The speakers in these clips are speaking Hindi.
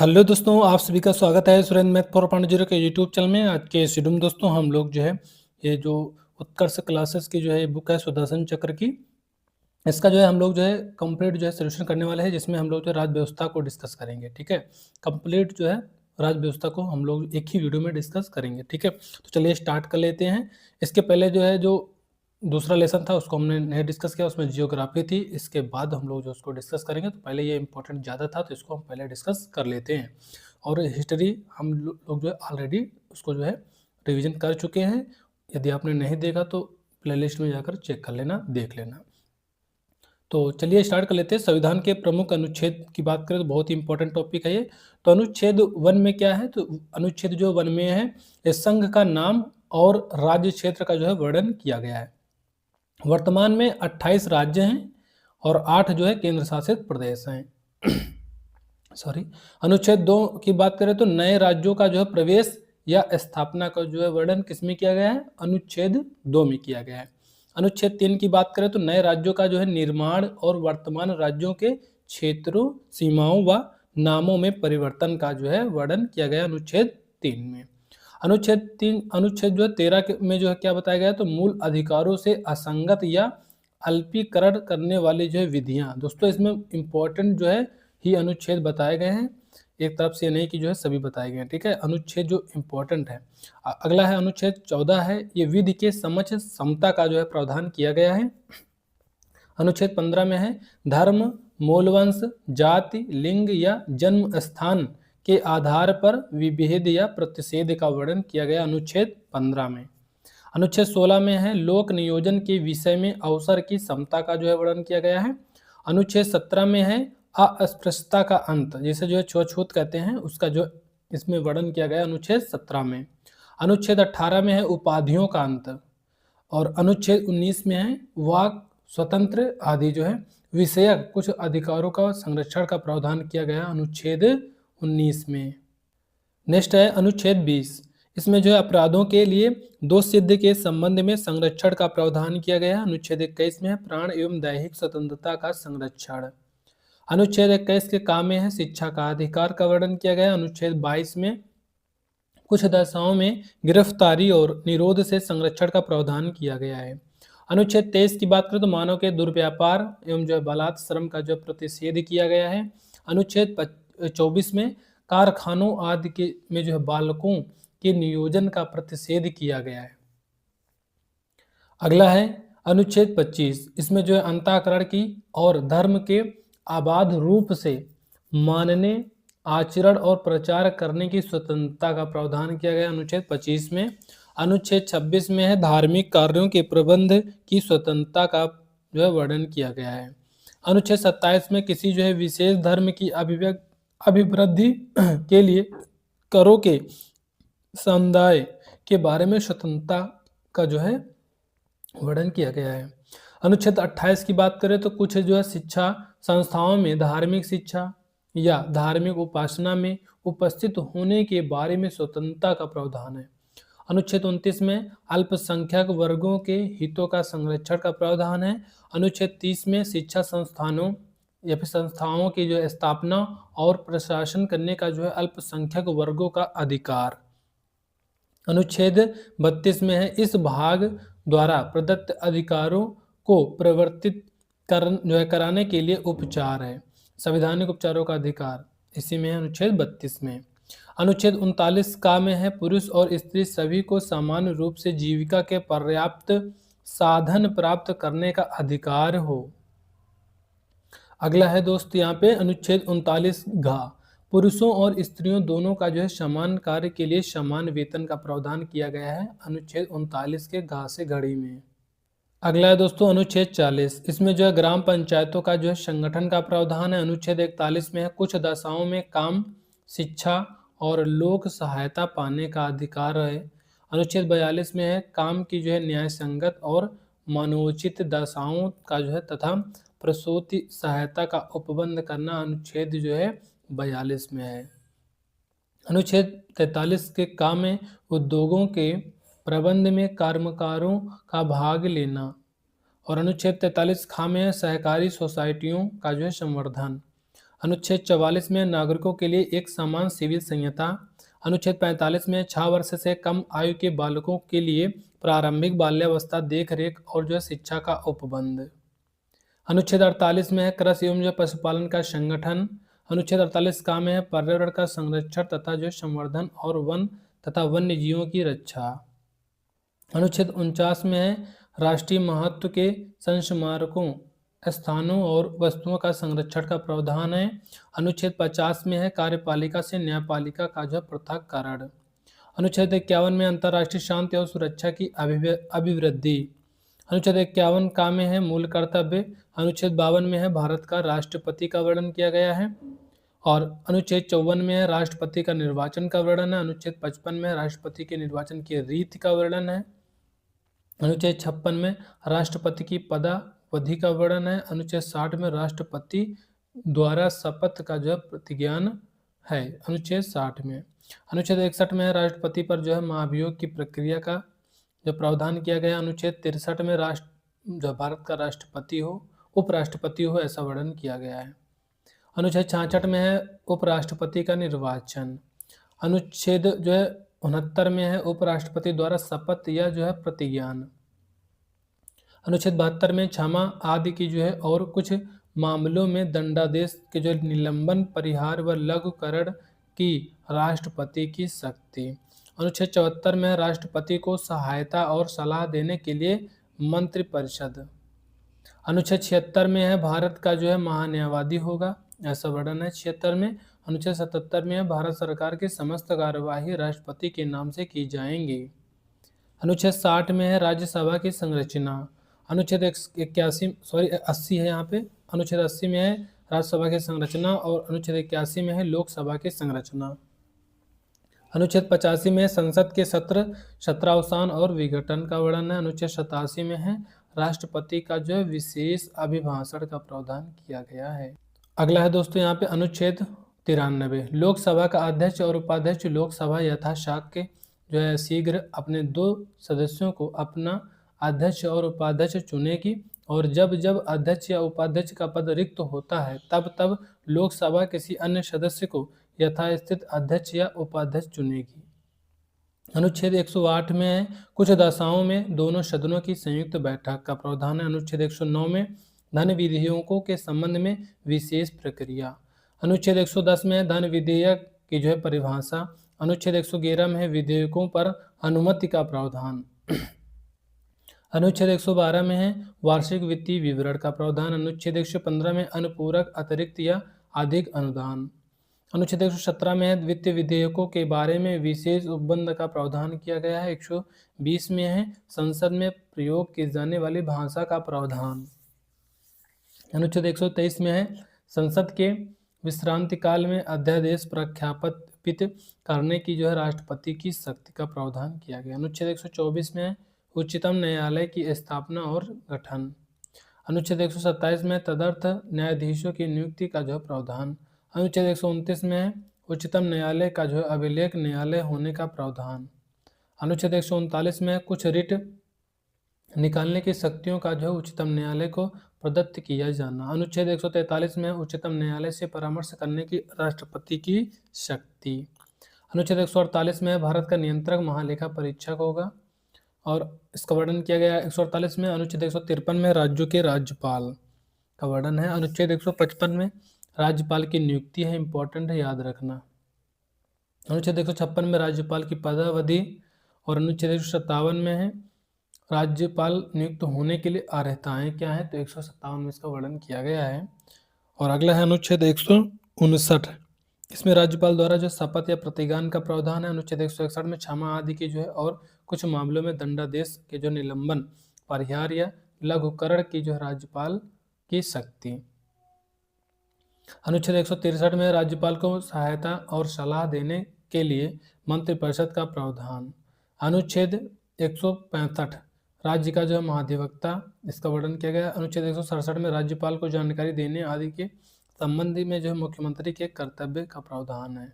हेलो दोस्तों, आप सभी का स्वागत है सुरेंद्र मैथ फॉर पांडे के यूट्यूब चैनल में। आज के शेड्यूल में दोस्तों हम लोग जो है ये जो उत्कर्ष क्लासेस की जो है बुक है सुदर्शन चक्र की, इसका जो है हम लोग जो है कंप्लीट जो है सोल्यूशन करने वाले हैं, जिसमें हम लोग जो है राज्य व्यवस्था को डिस्कस करेंगे। ठीक है, कंप्लीट जो है राज्य व्यवस्था को हम लोग एक ही वीडियो में डिस्कस करेंगे। ठीक है, तो चलिए स्टार्ट कर लेते हैं। इसके पहले जो है जो दूसरा लेसन था उसको हमने नहीं डिस्कस किया, उसमें जियोग्राफी थी। इसके बाद हम लोग जो उसको डिस्कस करेंगे, तो पहले ये इंपॉर्टेंट ज़्यादा था तो इसको हम पहले डिस्कस कर लेते हैं। और हिस्ट्री हम लोग जो है ऑलरेडी उसको जो है रिवीजन कर चुके हैं। यदि आपने नहीं देखा तो प्लेलिस्ट में जाकर चेक कर लेना, देख लेना। तो चलिए स्टार्ट कर लेते हैं। संविधान के प्रमुख अनुच्छेद की बात करें तो बहुत ही इंपॉर्टेंट टॉपिक है ये। तो अनुच्छेद 1 में क्या है, तो अनुच्छेद जो 1 में है, ये संघ का नाम और राज्य क्षेत्र का जो है वर्णन किया गया है। वर्तमान में 28 राज्य हैं और 8 जो है केंद्र शासित प्रदेश हैं। सॉरी। अनुच्छेद 2 की बात करें तो नए राज्यों का जो है प्रवेश या स्थापना का जो है वर्णन किसमें किया गया है, अनुच्छेद 2 में किया गया है। अनुच्छेद 3 की बात करें तो नए राज्यों का जो है निर्माण और वर्तमान राज्यों के क्षेत्रों, सीमाओं व नामों में परिवर्तन का जो है वर्णन किया गया अनुच्छेद 3 में। अनुच्छेद जो है 13 में जो है क्या बताया गया है, तो मूल अधिकारों से असंगत या अल्पीकरण करने वाली जो है विधियां। दोस्तों इसमें इंपॉर्टेंट जो है ही अनुच्छेद बताए गए हैं, एक तरफ से नहीं कि जो है सभी बताए गए हैं। ठीक है, अनुच्छेद जो इम्पोर्टेंट है। अगला है अनुच्छेद 14 है, ये विधि के समझ समता का जो है प्रावधान किया गया है। अनुच्छेद 15 में है धर्म, मूलवंश, जाति, लिंग या जन्म स्थान के आधार पर विभेद या प्रतिषेध का वर्णन किया गया अनुच्छेद 15 में। अनुच्छेद 16 में है लोक नियोजन के विषय में अवसर की समता का जो है वर्णन किया गया है। अनुच्छेद 17 में है अस्पृश्यता का अंत, जिसे जो है छुआछूत कहते हैं, उसका जो इसमें वर्णन किया गया अनुच्छेद 17 में। अनुच्छेद 18 में है उपाधियों का अंत। और अनुच्छेद 19 में है वाक स्वतंत्र आदि जो है विषयक कुछ अधिकारों का संरक्षण का प्रावधान किया गया अनुच्छेद 19 में। नेक्स्ट है अनुच्छेद 20, इसमें जो है अपराधों के लिए दोष सिद्ध के संबंध में संरक्षण का प्रावधान किया गया है। अनुच्छेद 21 में है प्राण एवं दैहिक स्वतंत्रता का संरक्षण। अनुच्छेद 21 के काम में है शिक्षा का अधिकार का वर्णन किया गया। अनुच्छेद 22 में कुछ दशाओं में गिरफ्तारी और निरोध से संरक्षण का प्रावधान किया गया है। अनुच्छेद 23 की बात करें तो मानव के दुर्व्यापार एवं जो है बलात् श्रम का जो प्रतिषेध किया गया है। अनुच्छेद 24 में कारखानों आदि के में जो है बालकों के नियोजन का प्रतिषेध किया गया है। अगला है अनुच्छेद 25, इसमें जो है अंतःकरण की और धर्म के आबाद रूप से मानने, आचरण और प्रचार करने की स्वतंत्रता का प्रावधान किया गया अनुच्छेद 25 में। अनुच्छेद 26 में है धार्मिक कार्यों के प्रबंध की स्वतंत्रता का जो है वर्णन किया गया है। अनुच्छेद 27 में किसी जो है विशेष धर्म की अभिवृद्धि के लिए करों के समुदाय के बारे में स्वतंत्रता का जो है वर्णन किया गया है। अनुच्छेद 28 की बात करें तो कुछ जो है शिक्षा संस्थाओं में धार्मिक शिक्षा या धार्मिक उपासना में उपस्थित होने के बारे में स्वतंत्रता का प्रावधान है। अनुच्छेद 29 में अल्पसंख्यक वर्गों के हितों का संरक्षण का प्रावधान है। अनुच्छेद 30 में शिक्षा संस्थानों या फिर संस्थाओं की जो है स्थापना और प्रशासन करने का जो है अल्पसंख्यक वर्गों का अधिकार। अनुच्छेद 32 में है इस भाग द्वारा प्रदत्त अधिकारों को प्रवर्तित कराने के लिए उपचार है, संवैधानिक उपचारों का अधिकार, इसी में है अनुच्छेद 32 में। अनुच्छेद 39 का में है पुरुष और स्त्री सभी को समान रूप से जीविका के पर्याप्त साधन प्राप्त करने का अधिकार हो। अगला है दोस्त यहाँ पे अनुच्छेद 39 घ, पुरुषों और स्त्रियों दोनों का जो है समान कार्य के लिए समान वेतन का प्रावधान किया गया है अनुच्छेद 39 के घ से घड़ी में। अगला है दोस्तों अनुच्छेद 40, इसमें जो है ग्राम पंचायतों का जो है संगठन का प्रावधान है। अनुच्छेद 41 में है कुछ दशाओं में काम, शिक्षा और लोक सहायता पाने का अधिकार है। अनुच्छेद 42 में है काम की जो है न्याय संगत और मानवोचित दशाओं का जो है तथा प्रसूति सहायता का उपबंध करना अनुच्छेद जो है 42 में है। अनुच्छेद 43 के काम में उद्योगों के प्रबंध में कर्मकारों का भाग लेना। और अनुच्छेद 43 खा में है सहकारी सोसाइटियों का जो है संवर्धन। अनुच्छेद 44 में नागरिकों के लिए एक समान सिविल संहिता। अनुच्छेद 45 में 6 वर्ष से कम आयु के बालकों के लिए प्रारंभिक बाल्यावस्था देखरेख और जो है शिक्षा का उपबंध। अनुच्छेद 48 में है कृषि एवं जो पशुपालन का संगठन। अनुच्छेद 48 का में है पर्यावरण का संरक्षण तथा जो संवर्धन और वन तथा वन्य जीवों की रक्षा। अनुच्छेद 49 में है राष्ट्रीय महत्व के संस्मारकों स्थानों और वस्तुओं का संरक्षण का प्रावधान है। अनुच्छेद 50 में है कार्यपालिका से न्यायपालिका का जो पृथक्करण। अनुच्छेद 51 में अंतर्राष्ट्रीय शांति और सुरक्षा की अभिवृद्धि। अनुच्छेद 51 का में है मूल कर्तव्य। अनुच्छेद 52 में है भारत का राष्ट्रपति का वर्णन किया गया है। और अनुच्छेद 54 में है राष्ट्रपति का निर्वाचन का वर्णन है। अनुच्छेद 55 में राष्ट्रपति के निर्वाचन की रीति का वर्णन है। अनुच्छेद 56 में राष्ट्रपति की पदावधि का वर्णन है। अनुच्छेद 60 में राष्ट्रपति द्वारा शपथ का जो प्रतिज्ञान है अनुच्छेद 60 में। अनुच्छेद 61 में राष्ट्रपति पर जो है महाभियोग की प्रक्रिया का जो प्रावधान किया गया। अनुच्छेद 63 में जो भारत का राष्ट्रपति हो उपराष्ट्रपति हो ऐसा वर्णन किया गया है। अनुच्छेद 66 में है उपराष्ट्रपति का निर्वाचन। अनुच्छेद जो है 69 में है उपराष्ट्रपति द्वारा शपथ या जो है प्रतिज्ञान। अनुच्छेद 72 में क्षमा आदि की जो है और कुछ मामलों में दंडादेश के जो निलंबन परिहार व लघुकरण की राष्ट्रपति की शक्ति। अनुच्छेद 74 में राष्ट्रपति को सहायता और सलाह देने के लिए मंत्रिपरिषद। अनुच्छेद 76 में है भारत का जो है महान्यायवादी होगा ऐसा वर्णन है 76 में। अनुच्छेद 77 में है भारत सरकार की समस्त कार्यवाही राष्ट्रपति के नाम से की जाएंगी। अनुच्छेद 60 में है राज्यसभा की संरचना। अनुच्छेद 80 है यहाँ पे। अनुच्छेद 80 में है राज्यसभा की संरचना और अनुच्छेद 81 में है लोकसभा की संरचना। अनुच्छेद 85 में संसद के सत्र सत्रावसान और विघटन का वर्णन है। अनुच्छेद 87 में है राष्ट्रपति का जो है विशेष अभिभाषण का प्रावधान किया गया है। अगला है दोस्तों यहाँ पे अनुच्छेद 93 लोकसभा का अध्यक्ष और उपाध्यक्ष लोकसभा यथाशाक्य जो है शीघ्र अपने 2 सदस्यों को अपना अध्यक्ष और उपाध्यक्ष चुनेगी और जब जब अध्यक्ष या उपाध्यक्ष का पद रिक्त होता है तब तब लोकसभा किसी अन्य सदस्य को यथास्थित अध्यक्ष या उपाध्यक्ष चुनेगी। अनुच्छेद 108 में है कुछ दशाओं में दोनों सदनों की संयुक्त बैठक का प्रावधान है। अनुच्छेद 109 में धन विधेयकों के संबंध में विशेष प्रक्रिया। अनुच्छेद 110 में धन विधेयक की जो है परिभाषा। अनुच्छेद 111 में है विधेयकों पर अनुमति का प्रावधान। अनुच्छेद 112 में है वार्षिक वित्तीय विवरण का प्रावधान। अनुच्छेद 115 में अनुपूरक अतिरिक्त या अधिक अनुदान। अनुच्छेद 117 में है वित्तीय विधेयकों के बारे में विशेष उपबंध का प्रावधान किया गया है। 120 में है संसद में प्रयोग की जाने वाली भाषा का प्रावधान। अनुच्छेद 123 में है संसद के विश्रांति काल में अध्यादेश प्रख्यापित करने की जो है राष्ट्रपति की शक्ति का प्रावधान किया गया। अनुच्छेद 124 में उच्चतम न्यायालय की स्थापना और गठन। अनुच्छेद 127 में तदर्थ न्यायाधीशों की नियुक्ति का जो प्रावधान। अनुच्छेद 129 में उच्चतम न्यायालय का जो अभिलेख न्यायालय होने का प्रावधान। अनुच्छेद 139 में कुछ रिट निकालने की शक्तियों का जो उच्चतम न्यायालय को प्रदत्त किया जाना। अनुच्छेद 143 में उच्चतम न्यायालय से परामर्श करने की राष्ट्रपति की शक्ति। अनुच्छेद 148 में भारत का नियंत्रक महालेखा परीक्षक होगा और इसका वर्णन किया गया 148 में। अनुच्छेद 153 में राज्यों के राज्यपाल का वर्णन है। अनुच्छेद 155 में राज्यपाल की नियुक्ति है, इंपॉर्टेंट है, याद रखना। अनुच्छेद 156 में राज्यपाल की पदावधि और अनुच्छेद 157 में है राज्यपाल नियुक्त होने के लिए अर्हताएं क्या है, तो 157 में इसका वर्णन किया गया है। और अगला है अनुच्छेद 159, इसमें राज्यपाल द्वारा जो शपथ या प्रतिज्ञान का प्रावधान है। अनुच्छेद 161 में क्षमा आदि की जो है और कुछ मामलों में दंडादेश के जो निलंबन परिहार या लघुकरण की जो है राज्यपाल की शक्ति। अनुच्छेद 163 में राज्यपाल को सहायता और सलाह देने के लिए मंत्रिपरिषद का प्रावधान। अनुच्छेद 165 राज्य का जो है महाधिवक्ता, इसका वर्णन किया गया। अनुच्छेद 167 में राज्यपाल को जानकारी देने आदि के संबंधी में जो है मुख्यमंत्री के कर्तव्य का प्रावधान है।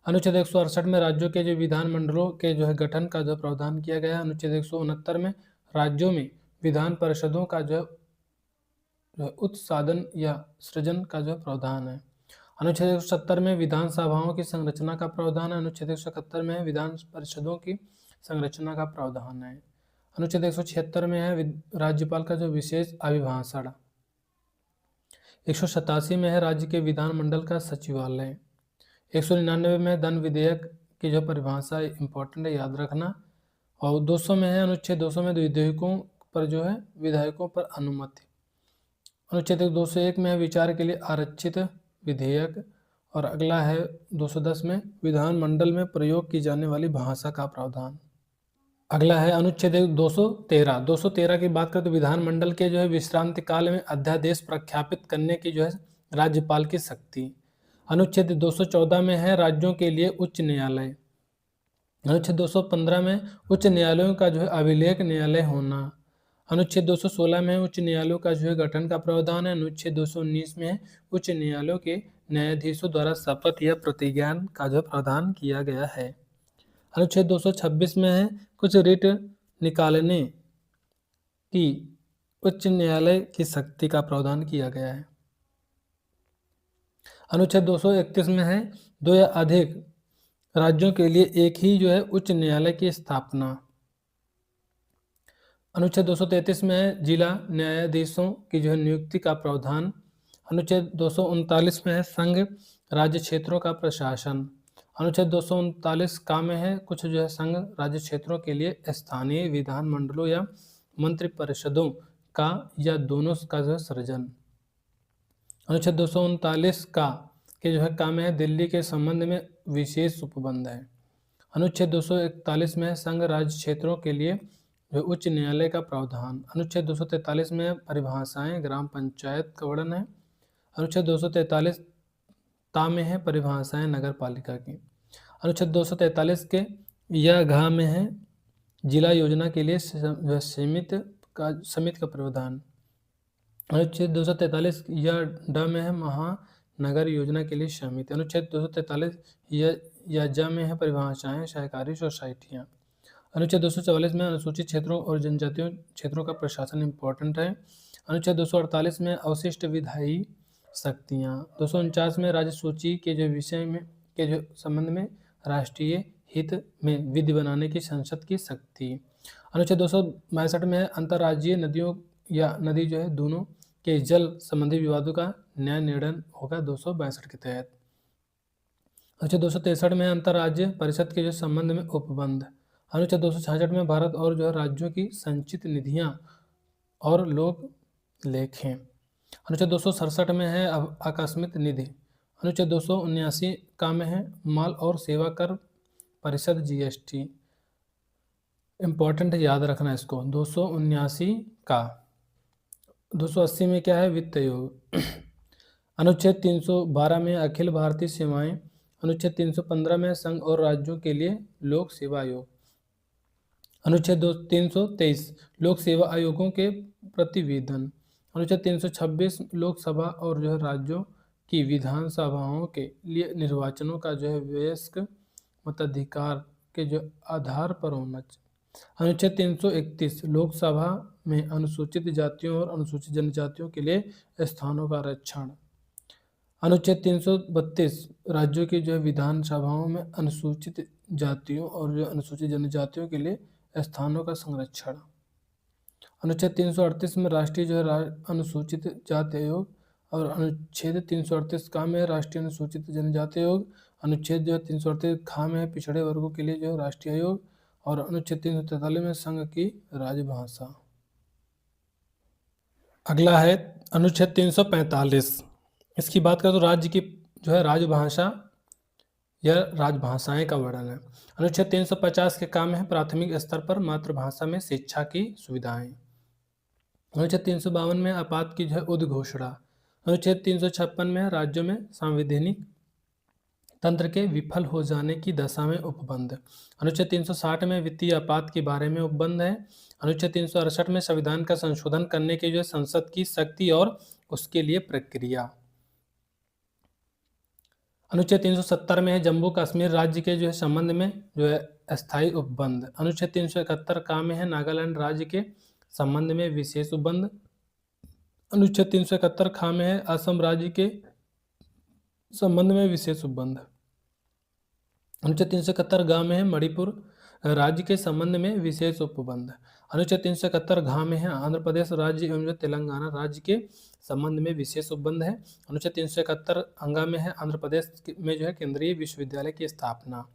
अनुच्छेद 168 में राज्यों के जो विधानमंडलों के जो है गठन का जो प्रावधान किया गया है। अनुच्छेद 169 में राज्यों में विधान परिषदों का जो उत्साधन या सृजन का जो प्रावधान है। अनुच्छेद 170 में विधानसभाओं की संरचना का प्रावधान है। अनुच्छेद 171 में है विधान परिषदों की संरचना का प्रावधान है। अनुच्छेद 176 में है राज्यपाल का जो विशेष अभिभाषण। 187 में है राज्य के विधानमंडल का सचिवालय। 199 में धन विधेयक की जो परिभाषा इंपॉर्टेंट है, याद रखना। और 200 में है अनुच्छेद 200 में विधेयकों पर जो है विधायकों पर अनुमति। अनुच्छेद 201 में है विचार के लिए आरक्षित विधेयक। और अगला है 210 में विधानमंडल में प्रयोग की जाने वाली भाषा का प्रावधान। अगला है अनुच्छेद 213। 213 की बात करें तो विधानमंडल के जो है विश्रांति काल में अध्यादेश प्रख्यापित करने की जो है राज्यपाल की शक्ति। अनुच्छेद 214 में है राज्यों के लिए उच्च न्यायालय। अनुच्छेद 215 में उच्च न्यायालयों का जो है अभिलेख न्यायालय होना। अनुच्छेद 216 में उच्च न्यायालयों का जो है गठन का प्रावधान है। अनुच्छेद 219 में उच्च न्यायालयों के न्यायाधीशों द्वारा शपथ या प्रतिज्ञान का जो प्रावधान किया गया है। अनुच्छेद 226 में है कुछ रिट निकालने की उच्च न्यायालय की शक्ति का प्रावधान किया गया है। अनुच्छेद 231 में है दो या अधिक राज्यों के लिए एक ही जो है उच्च न्यायालय की स्थापना। अनुच्छेद 233 में है जिला न्यायाधीशों की जो है नियुक्ति का प्रावधान। अनुच्छेद 239 में है संघ राज्य क्षेत्रों का प्रशासन। अनुच्छेद 239 का में है कुछ जो है संघ राज्य क्षेत्रों के लिए स्थानीय विधानमंडलों या मंत्रिपरिषदों का या दोनों का जो है सृजन। अनुच्छेद 239 का के जो है काम है दिल्ली के संबंध में विशेष उपबंध है। अनुच्छेद 241 में संघ राज्य क्षेत्रों के लिए जो उच्च न्यायालय का प्रावधान। अनुच्छेद 243 में परिभाषाएं ग्राम पंचायत का वर्णन है। अनुच्छेद 243 ता में है परिभाषाएं नगर पालिका की। अनुच्छेद 243 के या घा में है जिला योजना के लिए समिति का प्रावधान। अनुच्छेद 243 या ड में है महानगर योजना के लिए समिति। अनुच्छेद 243 या ज में है परिभाषाएं सहकारी सोसाइटियाँ। अनुच्छेद 244 में अनुसूचित क्षेत्रों और जनजातीय क्षेत्रों का प्रशासन इंपॉर्टेंट है। अनुच्छेद 248 में अवशिष्ट विधायी शक्तियाँ। 249 में राज्य सूची के जो विषय में के जो संबंध में राष्ट्रीय हित में विधि बनाने की संसद की शक्ति। अनुच्छेद 262 में अंतर्राज्यीय नदियों या नदी जो है दोनों के जल संबंधी विवादों का न्याय निर्णय होगा 262 के तहत। अनुच्छेद 263 में अंतर्राज्य परिषद के जो संबंध में उपबंध। अनुच्छेद 266 में भारत और जो है राज्यों की संचित निधियां और लोक लेखें। अनुच्छेद 267 में है आकस्मिक निधि। अनुच्छेद 279 का में है माल और सेवा कर परिषद जीएसटी। इंपॉर्टेंट है, याद रखना इसको। 279 का 280 में क्या है वित्त आयोग। अनुच्छेद 312 में अखिल भारतीय सेवाएं। अनुच्छेद 315 में संघ और राज्यों के लिए लोक सेवा आयोग। अनुच्छेद 323 लोक सेवा आयोगों के प्रतिवेदन। अनुच्छेद 326 लोकसभा और जो है राज्यों की विधानसभाओं के लिए निर्वाचनों का जो है वयस्क मताधिकार के जो आधार पर होना चाहिए। अनुच्छेद 331 लोकसभा में अनुसूचित जातियों और अनुसूचित जनजातियों के लिए स्थानों का आरक्षण। अनुच्छेद 332 राज्यों की जो है विधानसभाओं में अनुसूचित जातियों और जो अनुसूचित जनजातियों के लिए स्थानों का संरक्षण। अनुच्छेद 338 में राष्ट्रीय जो है अनुसूचित जाति आयोग। और अनुच्छेद 338 का में राष्ट्रीय अनुसूचित जनजाति आयोग। अनुच्छेद जो है 338 खा में पिछड़े वर्गों के लिए जो है राष्ट्रीय आयोग। और अनुच्छेद 343 में संघ की राजभाषा। अगला है अनुच्छेद 345। इसकी बात करें तो राज्य की जो है राजभाषा या राजभाषाएं का वर्णन है। अनुच्छेद 350 के काम है प्राथमिक स्तर पर मातृभाषा में शिक्षा की सुविधाएं। अनुच्छेद 352 में आपात की जो है उद्घोषणा। अनुच्छेद 356 में राज्यों में संवैधानिक तंत्र के विफल हो जाने की दशा में उपबंध। अनुच्छेद 360 में वित्तीय आपात के बारे में उपबंध है। अनुच्छेद 368 में संविधान का संशोधन करने के जो संसद की शक्ति और उसके लिए प्रक्रिया। अनुच्छेद 370 में है जम्मू कश्मीर राज्य के जो है संबंध में जो है अस्थायी उपबंध। अनुच्छेद 371 का में है नागालैंड राज्य के संबंध में विशेष उपबंध। अनुच्छेद 371 खा में है असम राज्य के संबंध में विशेष उपबंध। अनुच्छेद 371 ग में है मणिपुर राज्य के संबंध में विशेष उपबंध। अनुच्छेद 371 घ में है आंध्र प्रदेश राज्य एवं तेलंगाना राज्य के संबंध में विशेष उपबंध है। अनुच्छेद 371 अंगा में है आंध्र प्रदेश में जो है केंद्रीय विश्वविद्यालय की स्थापना।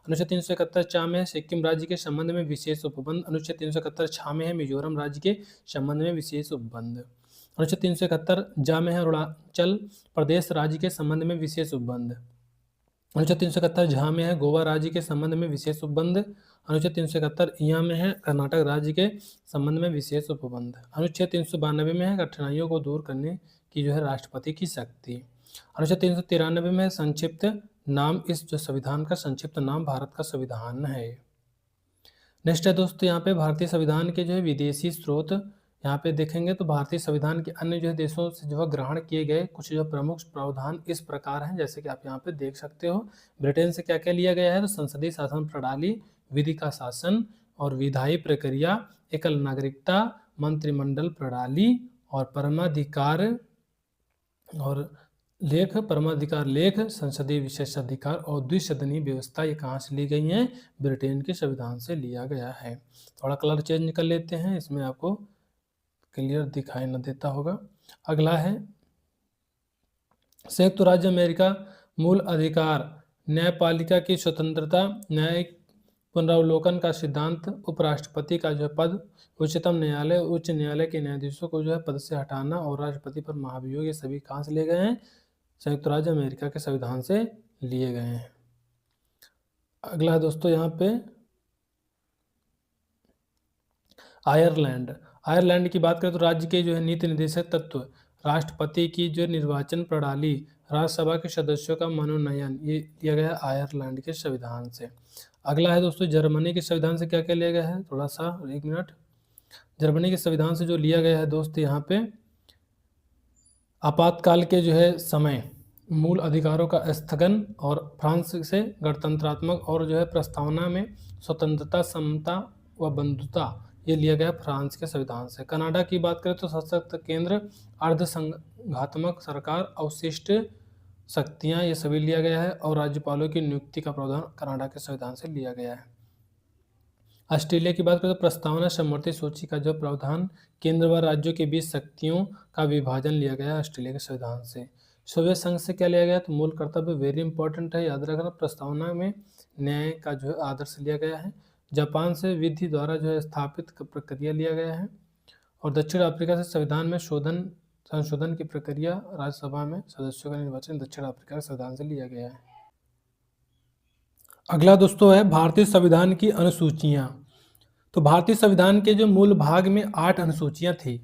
अनुच्छेद 371 चा में है सिक्किम राज्य के संबंध में विशेष उपबंध। अनुच्छेद 371 छा में है मिजोरम राज्य के संबंध में विशेष उपबंध। अनुच्छेद 371 जा में है अरुणाचल प्रदेश राज्य के संबंध में विशेष उपबंध। अनुच्छेद 371 झा में है गोवा राज्य के संबंध में विशेष उपबंध। अनुच्छेद 371 इया में है कर्नाटक राज्य के संबंध में विशेष उपबंध। अनुच्छेद 392 में है कठिनाइयों को दूर करने की जो है राष्ट्रपति की शक्ति। अनुच्छेद 393 में है संक्षिप्त नाम, इस जो संविधान का संक्षिप्त नाम भारत का संविधान है। नेक्स्ट है दोस्तों यहाँ पे भारतीय संविधान के जो है विदेशी स्रोत यहाँ पे देखेंगे तो भारतीय संविधान के अन्य जो है देशों से जो है ग्रहण किए गए कुछ जो प्रमुख प्रावधान इस प्रकार हैं, जैसे कि आप यहाँ पे देख सकते हो। ब्रिटेन से क्या क्या लिया गया है तो संसदीय शासन प्रणाली, विधि का शासन और विधायी प्रक्रिया, एकल नागरिकता, मंत्रिमंडल प्रणाली और परमाधिकार लेख, संसदीय विशेषाधिकार और द्विसदनीय व्यवस्था, ये कहाँ से ली गई हैं? ब्रिटेन के संविधान से लिया गया है। थोड़ा कलर चेंज कर लेते हैं, इसमें आपको क्लियर दिखाई न देता होगा। अगला है संयुक्त राज्य अमेरिका मूल अधिकार, न्यायपालिका की स्वतंत्रता, न्यायिक पुनरावलोकन का सिद्धांत, उपराष्ट्रपति का जो है पद, उच्चतम न्यायालय, उच्च न्यायालय के न्यायाधीशों को जो है पद से हटाना और राष्ट्रपति पर महाभियोग, ये सभी कहाँ से लिए गए हैं? संयुक्त राज्य अमेरिका के संविधान से लिए गए हैं। अगला दोस्तों यहाँ पे आयरलैंड की बात करें तो राज्य के जो है नीति निर्देशक तत्व, राष्ट्रपति की जो निर्वाचन प्रणाली, राज्यसभा के सदस्यों का मनोनयन, ये लिया गया है आयरलैंड के संविधान से। अगला है दोस्तों जर्मनी के संविधान से क्या क्या लिया गया है, थोड़ा सा एक मिनट। जर्मनी के संविधान से जो लिया गया है दोस्त यहाँ पे आपातकाल के जो है समय, मूल अधिकारों का स्थगन और फ्रांस से गणतंत्रात्मक और जो है प्रस्तावना में स्वतंत्रता, समता व बंधुता, ये लिया गया फ्रांस के संविधान से। कनाडा की बात करें तो सशक्त केंद्र, अर्धसंघात्मक सरकार, अवशिष्ट शक्तियां, ये सभी लिया गया है और राज्यपालों की नियुक्ति का प्रावधान कनाडा के संविधान से लिया गया है। ऑस्ट्रेलिया की बात करें तो प्रस्तावना सम्मति सूची का जो प्रावधान, केंद्र व राज्यों के बीच शक्तियों का विभाजन लिया गया ऑस्ट्रेलिया के संविधान से। सोवियत संघ से क्या लिया गया तो मूल कर्तव्य, वेरी इंपॉर्टेंट है, याद रखना। प्रस्तावना में न्याय का जो है आदर्श लिया गया है। जापान से विधि द्वारा जो है स्थापित प्रक्रिया लिया गया है और दक्षिण अफ्रीका से संविधान में संशोधन की प्रक्रिया, राज्यसभा में सदस्यों का निर्वाचन दक्षिण अफ्रीका के संविधान से लिया गया है। अगला दोस्तों है भारतीय संविधान की अनुसूचियां। तो भारतीय संविधान के जो मूल भाग में 8 अनुसूचियां थी,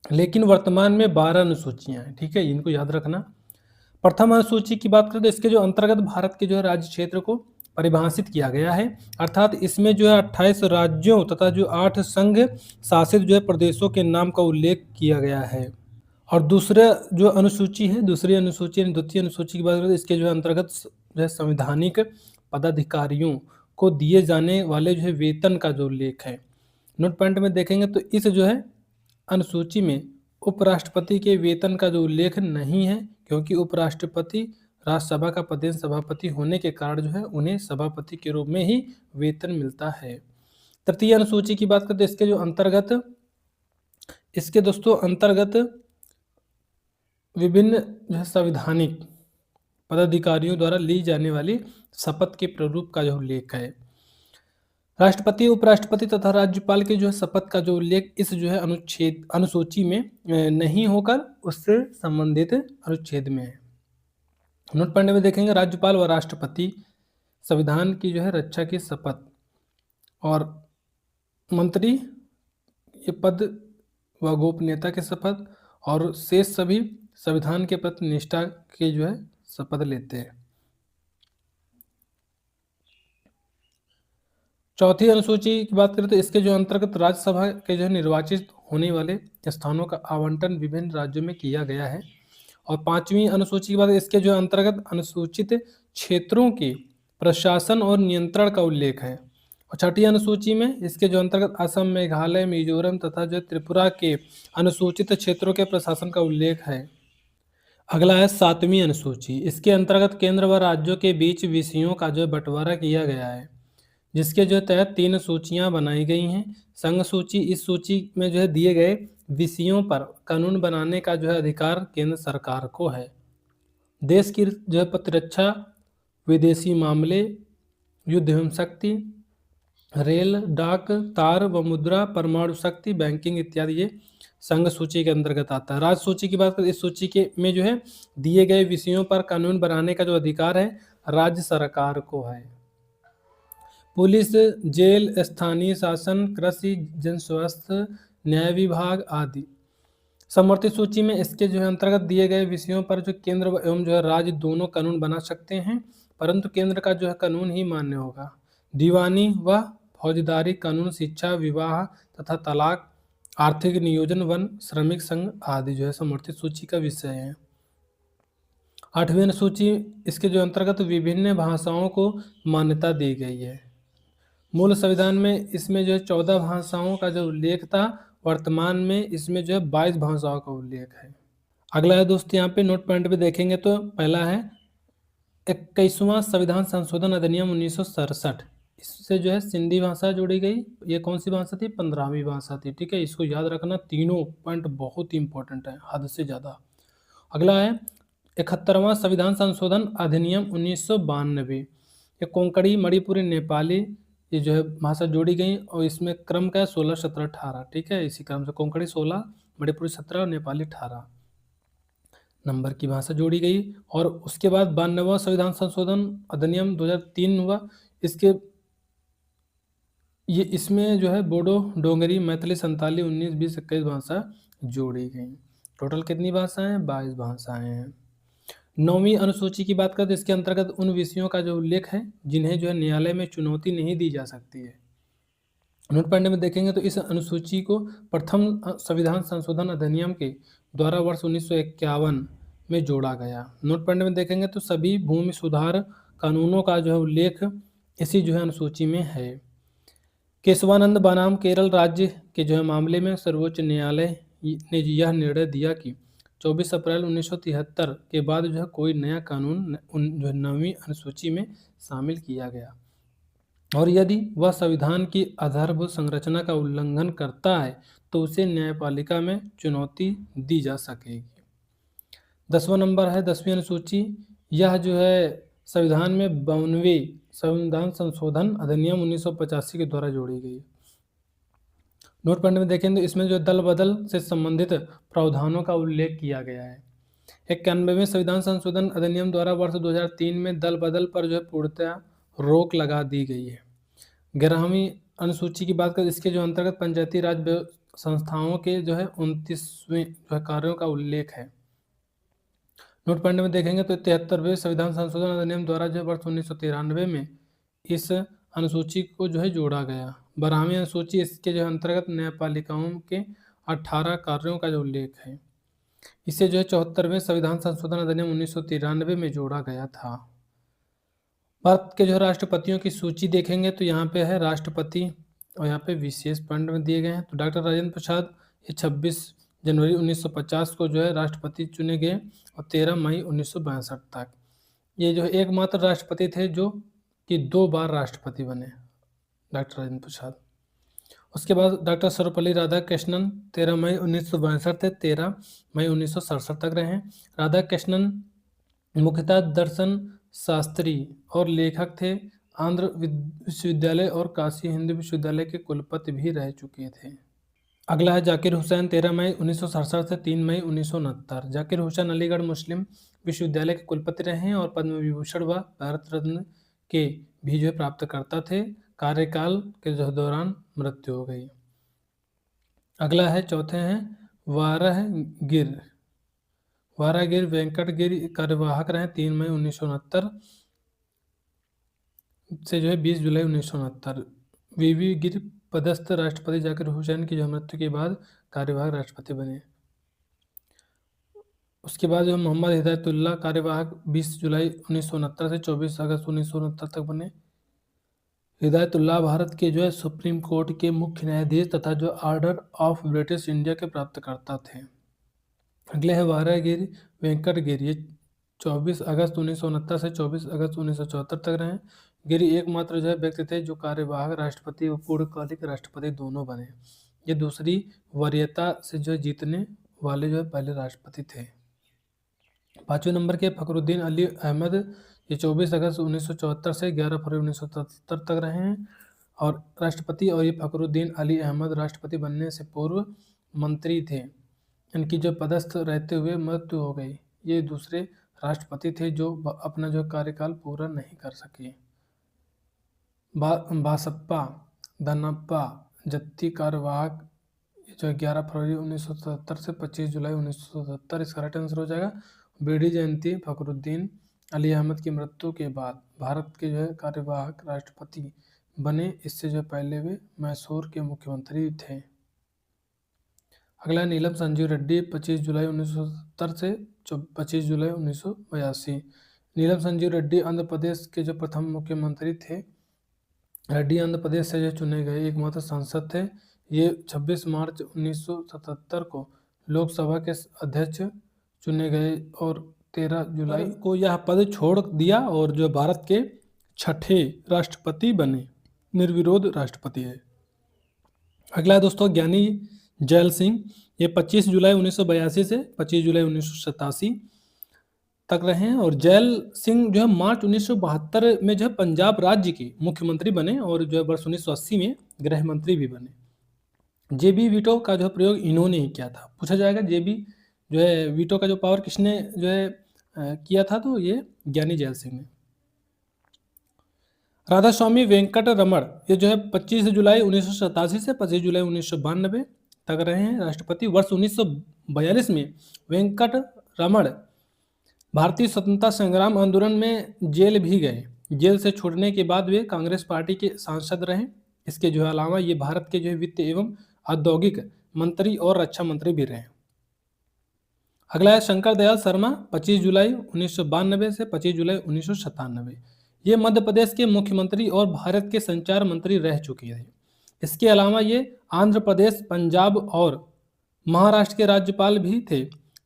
लेकिन वर्तमान में 12 अनुसूचियां हैं। ठीक है, इनको याद रखना। प्रथम अनुसूची की बात करें तो इसके जो अंतर्गत भारत के जो है राज्य क्षेत्र को परिभाषित किया गया है, अर्थात इसमें जो है 28 राज्यों तथा जो 8 संघ शासित जो है प्रदेशों के नाम का उल्लेख किया गया है। और दूसरी अनुसूची द्वितीय अनुसूची की बात करें तो इसके जो है अंतर्गत जो है संवैधानिक पदाधिकारियों को दिए जाने वाले जो है वेतन का जो उल्लेख है। नोट पॉइंट में देखेंगे तो इस जो है अनुसूची में उपराष्ट्रपति के वेतन का जो उल्लेख नहीं है, क्योंकि उपराष्ट्रपति राज्यसभा का प्रदेश सभापति होने के कारण जो है उन्हें सभापति के रूप में ही वेतन मिलता है। तृतीय अनुसूची की बात करते इसके जो अंतर्गत विभिन्न जो है संवैधानिक पदाधिकारियों द्वारा ली जाने वाली शपथ के प्रारूप का जो उल्लेख है। राष्ट्रपति, उपराष्ट्रपति तथा राज्यपाल के जो है शपथ का जो उल्लेख इस जो है अनुसूची में नहीं होकर उससे संबंधित अनुच्छेद में है। नोट पॉइंट में देखेंगे राज्यपाल व राष्ट्रपति संविधान की जो है रक्षा की शपथ और मंत्री ये पद व गोपनीयता के शपथ और शेष सभी संविधान के प्रति निष्ठा के जो है शपथ लेते हैं। चौथी अनुसूची की बात करें तो इसके जो अंतर्गत राज्यसभा के जो है निर्वाचित होने वाले स्थानों का आवंटन विभिन्न राज्यों में किया गया है। और पांचवी अनुसूची की बात इसके जो अंतर्गत अनुसूचित क्षेत्रों के प्रशासन और नियंत्रण का उल्लेख है। और छठी अनुसूची में इसके जो अंतर्गत असम, मेघालय, मिजोरम तथा जो त्रिपुरा के अनुसूचित क्षेत्रों के प्रशासन का उल्लेख है। अगला है 7वीं अनुसूची। इसके अंतर्गत केंद्र व राज्यों के बीच विषयों का जो बंटवारा किया गया है, जिसके जो तहत 3 सूचियां बनाई गई हैं। संघ सूची, इस सूची में जो है दिए गए विषयों पर कानून बनाने का जो है अधिकार केंद्र सरकार को है। देश की जो है प्रतिरक्षा, विदेशी मामले, युद्ध एवं शक्ति, रेल, डाक, तार व मुद्रा, परमाणु शक्ति, बैंकिंग इत्यादि ये संघ सूची के अंतर्गत आता है। राज्य सूची की बात करें, इस सूची के में जो है दिए गए विषयों पर कानून बनाने का जो अधिकार है राज्य सरकार को है। पुलिस, जेल, स्थानीय शासन, कृषि, जन स्वास्थ्य, न्याय विभाग आदि। समवर्ती सूची में इसके जो है अंतर्गत दिए गए विषयों पर जो केंद्र एवं जो है राज्य दोनों कानून बना सकते हैं, परंतु केंद्र का जो है कानून ही मान्य होगा। दीवानी व फौजदारी कानून, शिक्षा, विवाह तथा तलाक, आर्थिक नियोजन, वन, श्रमिक संघ आदि जो है समवर्ती सूची का विषय है। 8वीं अनुसूची, इसके जो अंतर्गत विभिन्न भाषाओं को मान्यता दी गई है। मूल संविधान में इसमें जो है 14 भाषाओं का जो उल्लेख था, वर्तमान में इसमें जो है 22 भाषाओं का उल्लेख है। अगला है दोस्त, यहाँ पे नोट पॉइंट पे देखेंगे तो पहला है 21वां संविधान संशोधन अधिनियम 1967। इससे जो है सिंधी भाषा जोड़ी गई। ये कौन सी भाषा थी? 15वीं भाषा थी। ठीक है, इसको याद रखना, तीनों पॉइंट बहुत ही इंपॉर्टेंट है, हद से ज़्यादा। अगला है 71वां संविधान संशोधन अधिनियम 1992। ये कोंकणी, मणिपुरी, नेपाली ये जो है भाषा जोड़ी गई और इसमें क्रम का है 16, 17, 18। ठीक है, इसी क्रम से कोंकणी 16, मणिपुरी 17 और नेपाली 18 नंबर की भाषा जोड़ी गई। और उसके बाद 92वां संविधान संशोधन अधिनियम 2003 हुआ। इसमें जो है बोडो, डोंगरी, मैथिली, संताली, 19, 20, 21 भाषा जोड़ी गई। टोटल कितनी भाषाएं? 22 भाषाएं हैं। 9वीं अनुसूची की बात करें तो इसके अंतर्गत उन विषयों का जो उल्लेख है जिन्हें जो है न्यायालय में चुनौती नहीं दी जा सकती है। नोट पॉइंट में देखेंगे तो इस अनुसूची को प्रथम संविधान संशोधन अधिनियम के द्वारा वर्ष 1951 में जोड़ा गया। नोट पॉइंट में देखेंगे तो सभी भूमि सुधार कानूनों का जो है उल्लेख इसी जो है अनुसूची में है। केशवानंद बनाम केरल राज्य के जो है मामले में सर्वोच्च न्यायालय ने यह निर्णय दिया कि 24 अप्रैल 1973 के बाद जो है कोई नया कानून जो है 9वीं अनुसूची में शामिल किया गया, और यदि वह संविधान की आधारभूत संरचना का उल्लंघन करता है तो उसे न्यायपालिका में चुनौती दी जा सकेगी। 10वां नंबर है 10वीं अनुसूची। यह जो है संविधान में 52वें संविधान संशोधन अधिनियम 1985 के द्वारा जोड़ी गई। नोट पॉइंट में देखें तो इसमें जो दल बदल से संबंधित प्रावधानों का उल्लेख किया गया है। 91वें संविधान संशोधन अधिनियम द्वारा वर्ष 2003 में दल बदल पर जो है पूर्णतः रोक लगा दी गई है। 11वीं अनुसूची की बात करें, इसके जो अंतर्गत पंचायती राज संस्थाओं के जो है 29वें जो है कार्यों का उल्लेख है। नोट पॉइंट में देखेंगे तो 73वें संविधान संशोधन अधिनियम द्वारा जो वर्ष 1993 में इस अनुसूची को जो है जोड़ा गया। 12वीं अनुसूची, इसके जो अंतर्गत न्यायपालिकाओं के 18 कार्यों का जो उल्लेख है, इसे जो है 74वें संविधान संशोधन अधिनियम 1993 में जोड़ा गया था। भारत के जो राष्ट्रपतियों की सूची देखेंगे तो यहाँ पे है राष्ट्रपति और यहाँ पे विशेष पॉइंट में दिए गए हैं। तो डॉक्टर राजेंद्र प्रसाद ये 26 जनवरी 1950 को जो है राष्ट्रपति चुने गए और 13 मई 1962 तक ये जो है एकमात्र राष्ट्रपति थे जो कि 2 बार राष्ट्रपति बने, डॉक्टर राजेंद्र प्रसाद। उसके बाद डॉक्टर सर्वपल्ली राधाकृष्णन 13 मई 1962 से 13 मई 1967 तक रहे। राधाकृष्णन मुख्यतः दर्शन शास्त्री और लेखक थे। आंध्र विश्वविद्यालय और काशी हिंदू विश्वविद्यालय के कुलपति भी रह चुके थे। अगला है जाकिर हुसैन 13 मई 1967 से 3 मई 1969। जाकिर हुसैन अलीगढ़ मुस्लिम विश्वविद्यालय के कुलपति रहे हैं और पद्म विभूषण व भारत रत्न के भी जो प्राप्तकर्ता थे। कार्यकाल के दौरान मृत्यु हो गई। अगला है चौथे हैं वाराहगिर। वाराहगिर वेंकटगिरी कार्यवाहक रहे 3 मई 1969 से जो है 20 जुलाई 1969। वीवी गिर पदस्थ राष्ट्रपति जाकिर हुसैन की जो मृत्यु के बाद कार्यवाहक राष्ट्रपति बने। उसके बाद जो मोहम्मद हिदायतुल्लाह कार्यवाहक 20 जुलाई 1969 से 24 अगस्त 1969 तक बने। हिदायतुल्लाह भारत के जो है सुप्रीम कोर्ट के मुख्य न्यायाधीश तथा जो ऑर्डर ऑफ ब्रिटिश इंडिया के प्राप्तकर्ता थे। अगले है वाराहगिर वेंकट गिरी, ये 24 अगस्त 1969 से 24 अगस्त 1974 तक रहे। गिरी एकमात्र जो है व्यक्ति थे जो कार्यवाहक राष्ट्रपति और पूर्णकालिक राष्ट्रपति दोनों बने। ये दूसरी वरीयता से जो जीतने वाले जो है पहले राष्ट्रपति थे। 5वें नंबर के फखरुद्दीन अली अहमद, ये 24 अगस्त 1974 से 11 फरवरी 1977 तक रहे हैं और राष्ट्रपति। और ये फखरुद्दीन अली अहमद राष्ट्रपति बनने से पूर्व मंत्री थे। इनकी जो पदस्थ रहते हुए मृत्यु हो गई। ये दूसरे राष्ट्रपति थे जो अपना जो कार्यकाल पूरा नहीं कर सके। बासप्पा दन्नप्पा जत्ती कार्यवाहक जो 11 फरवरी 1977 से 25 जुलाई 1977 इसका राइट आंसर हो जाएगा। बेडी जयंती फखरुद्दीन अली अहमद की मृत्यु के बाद भारत के जो है कार्यवाहक राष्ट्रपति बने। इससे जो पहले वे मैसूर के मुख्यमंत्री थे। अगला नीलम संजीव रेड्डी, 25 जुलाई 1970 से 25 जुलाई 1982। नीलम संजीव रेड्डी आंध्र प्रदेश के जो प्रथम मुख्यमंत्री थे। रेड्डी आंध्र प्रदेश से जो चुने गए एकमात्र सांसद थे। ये 26 मार्च 1977 को लोकसभा के अध्यक्ष चुने गए और 13 जुलाई को यह पद छोड़ दिया और जो भारत के छठे राष्ट्रपति बने, निर्विरोध राष्ट्रपति है। अगला है दोस्तों ज्ञानी जैल सिंह, ये 25 जुलाई 1982 से 25 जुलाई 1987 तक रहे हैं। और जैल सिंह जो है मार्च 1972 में जो है पंजाब राज्य के मुख्यमंत्री बने और जो है वर्ष 1980 में गृह मंत्री भी बने। जेबी वीटो का जो प्रयोग इन्होंने ही किया था। पूछा जाएगा जेबी जो है वीटो का जो पावर किसने जो है किया था, तो ये ज्ञानी जैल सिंह ने। राधा स्वामी वेंकट रमण, ये जो है 25 जुलाई 1987 से 25 जुलाई 1992 तक रहे हैं राष्ट्रपति। वर्ष 1942 में वेंकट रमण भारतीय स्वतंत्रता संग्राम आंदोलन में जेल भी गए। जेल से छूटने के बाद वे कांग्रेस पार्टी के सांसद रहे। इसके जो अलावा ये भारत के जो है वित्त एवं औद्योगिक मंत्री और रक्षा मंत्री भी रहे। अगला है शंकर दयाल शर्मा, 25 जुलाई 1992 से 25 जुलाई 1997। ये मध्य प्रदेश के मुख्यमंत्री और भारत के संचार मंत्री रह चुके थे। इसके अलावा ये आंध्र प्रदेश, पंजाब और महाराष्ट्र के राज्यपाल भी थे।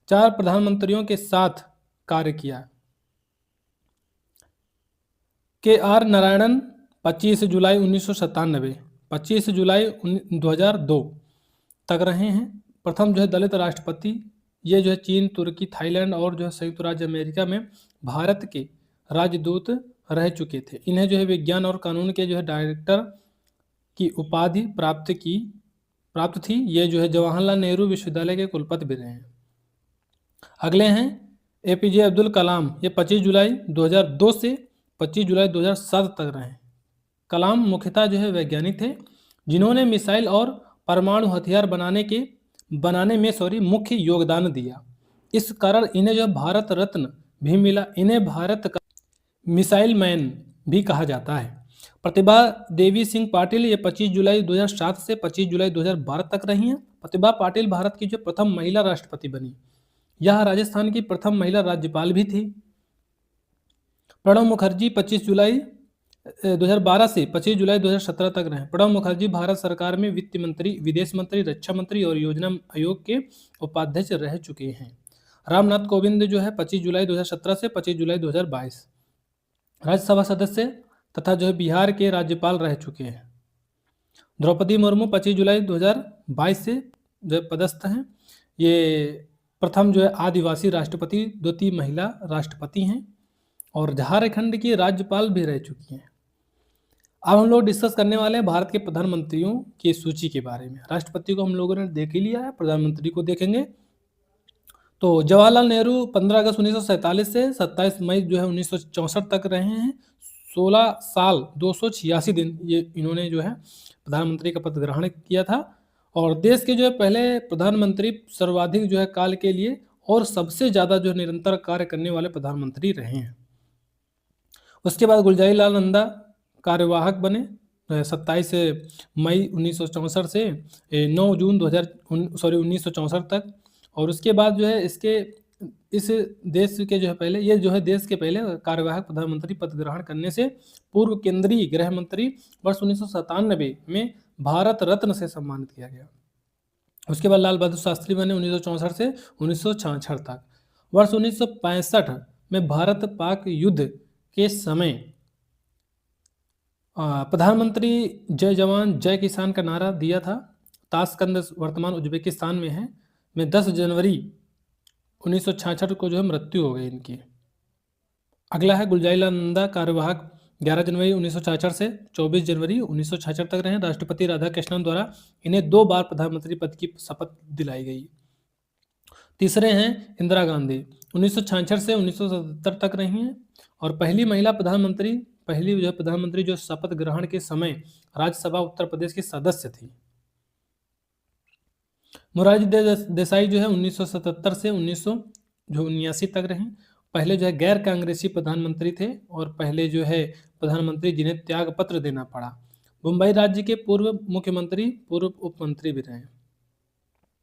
4 प्रधानमंत्रियों के साथ कार्य किया। के.आर. नारायणन, 25 जुलाई 1997, 25 जुलाई 2002 तक रहे हैं। प्रथम जो है दलित राष्ट्रपति। ये जो है चीन, तुर्की, थाईलैंड और जो है संयुक्त राज्य अमेरिका में भारत के राजदूत रह चुके थे। इन्हें जो है विज्ञान और कानून के जो है डायरेक्टर की उपाधि प्राप्त थी। ये जो है जवाहरलाल नेहरू विश्वविद्यालय के कुलपति भी रहे हैं। अगले हैं एपीजे अब्दुल कलाम, ये 25 जुलाई 2002 से 25 जुलाई 2007 तक रहे। कलाम मुख्यतः जो है वैज्ञानिक थे जिन्होंने मिसाइल और परमाणु हथियार बनाने में मुख्य योगदान दिया। इस कारण इन्हें जो भारत रत्न भी मिला। इन्हें भारत का मिसाइल मैन भी कहा जाता है। प्रतिभा देवी सिंह पाटिल, ये 25 जुलाई 2007 से 25 जुलाई 2012 तक रही हैं। प्रतिभा पाटिल भारत की जो प्रथम महिला राष्ट्रपति बनी। यह राजस्थान की प्रथम महिला राज्यपाल भी थी। प्रणब मुखर्जी 25 जुलाई 2012 से 25 जुलाई 2017 तक रहे। प्रणब मुखर्जी भारत सरकार में वित्त मंत्री, विदेश मंत्री, रक्षा मंत्री और योजना आयोग के उपाध्यक्ष रह चुके हैं। रामनाथ कोविंद जो है 25 जुलाई 2017 से 25 जुलाई 2022 राज्यसभा सदस्य तथा जो है बिहार के राज्यपाल रह चुके हैं। द्रौपदी मुर्मू 25 जुलाई 2022 से जो पदस्थ हैं। ये प्रथम जो है आदिवासी राष्ट्रपति, द्वितीय महिला राष्ट्रपति हैं और झारखंड की राज्यपाल भी रह चुकी हैं। अब हम लोग डिस्कस करने वाले हैं भारत के प्रधानमंत्रियों की सूची के बारे में। राष्ट्रपति को हम लोगों ने देख ही लिया है, प्रधानमंत्री को देखेंगे। तो जवाहरलाल नेहरू 15 अगस्त 1947 से 27 मई जो है 1964 तक रहे हैं। 16 साल 286 दिन ये इन्होंने जो है प्रधानमंत्री का पद ग्रहण किया था और देश के जो है पहले प्रधानमंत्री सर्वाधिक जो है काल के लिए और सबसे ज़्यादा जो निरंतर कार्य करने वाले प्रधानमंत्री रहे हैं। उसके बाद गुलजारी लाल नंदा कार्यवाहक बने 27 मई 1964 से 9 जून 1964 तक। और उसके बाद जो है इस देश के जो है पहले ये जो है देश के पहले कार्यवाहक प्रधानमंत्री पद ग्रहण करने से पूर्व केंद्रीय गृह मंत्री वर्ष 1997 में भारत रत्न से सम्मानित किया गया। उसके बाद लाल बहादुर शास्त्री बने 1964 से 1966 तक। वर्ष 1965 में भारत पाक युद्ध के समय प्रधानमंत्री जय जवान जय किसान का नारा दिया था। ताशकंद वर्तमान उज्बेकिस्तान में है। में 10 जनवरी 1966 को जो है मृत्यु हो गई इनकी। अगला है गुलजारीलाल नंदा, कार्यवाहक 11 जनवरी 1966 से 24 जनवरी 1966 तक रहे। राष्ट्रपति राधाकृष्णन द्वारा इन्हें 2 बार प्रधानमंत्री पद की शपथ दिलाई गई। तीसरे हैं इंदिरा गांधी, 1966 से 1977 तक रही हैं और पहली महिला प्रधानमंत्री, पहली जो प्रधानमंत्री जो शपथ ग्रहण के समय राज्यसभा उत्तर प्रदेश की सदस्य थी। मोरारजी देसाई जो है 1977 से 1979 तक रहे। पहले जो है गैर कांग्रेसी प्रधानमंत्री थे और पहले जो है प्रधानमंत्री जिन्हें त्याग पत्र देना पड़ा। मुंबई राज्य के पूर्व मुख्यमंत्री, पूर्व उप मंत्री भी रहे।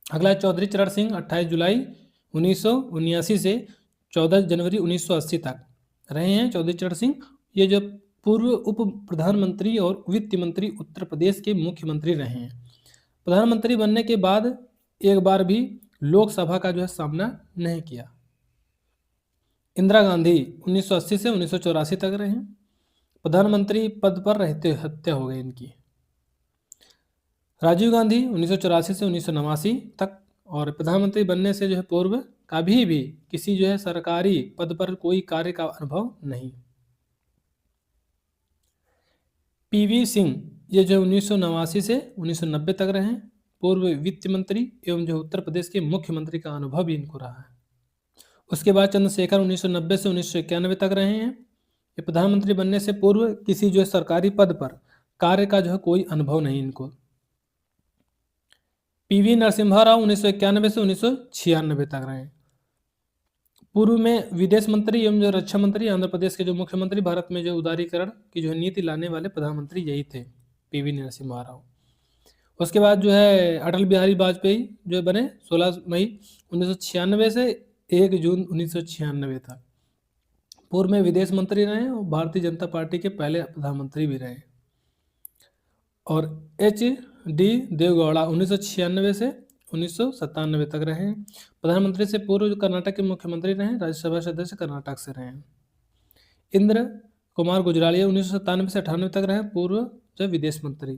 अगला चौधरी चरण सिंह, 28 जुलाई 1979 से 14 जनवरी 1980 तक रहे हैं चौधरी चरण सिंह। ये जो पूर्व उप प्रधानमंत्री और वित्त मंत्री उत्तर प्रदेश के मुख्यमंत्री रहे हैं। प्रधानमंत्री बनने के बाद एक बार भी लोकसभा का जो है सामना नहीं किया। इंदिरा गांधी 1980 से 1984 तक रहे। प्रधानमंत्री पद पर रहते हत्या हो गई इनकी। राजीव गांधी 1984 से 1989 तक और प्रधानमंत्री बनने से जो है पूर्व कभी भी किसी जो है सरकारी पद पर कोई कार्य का अनुभव नहीं। पीवी सिंह ये जो 1989 से 1990 तक रहे। पूर्व वित्त मंत्री एवं जो उत्तर प्रदेश के मुख्यमंत्री का अनुभव भी इनको रहा है। उसके बाद चंद्रशेखर 1990 से 1991 तक रहे हैं। ये प्रधानमंत्री बनने से पूर्व किसी जो है सरकारी पद पर कार्य का जो है कोई अनुभव नहीं इनको। पीवी नरसिम्हा राव 1991 से 1996 तक रहे। पूर्व में विदेश मंत्री एवं जो रक्षा मंत्री, आंध्र प्रदेश के जो मुख्यमंत्री, भारत में जो उदारीकरण की जो है नीति लाने वाले प्रधानमंत्री यही थे, पीवी नरसिम्हा राव। उसके बाद जो है अटल बिहारी वाजपेयी जो बने 16 मई 1996 से 1 जून 1996 तक। पूर्व में विदेश मंत्री रहे और भारतीय जनता पार्टी के पहले प्रधानमंत्री भी रहे। और HD देवगौड़ा 1996 से 1997 तक रहे। प्रधानमंत्री से पूर्व कर्नाटक के मुख्यमंत्री रहे, राज्यसभा सदस्य कर्नाटक से रहे। इंद्र कुमार गुजरालिया 1997 से 98 तक रहे, पूर्व जब विदेश मंत्री।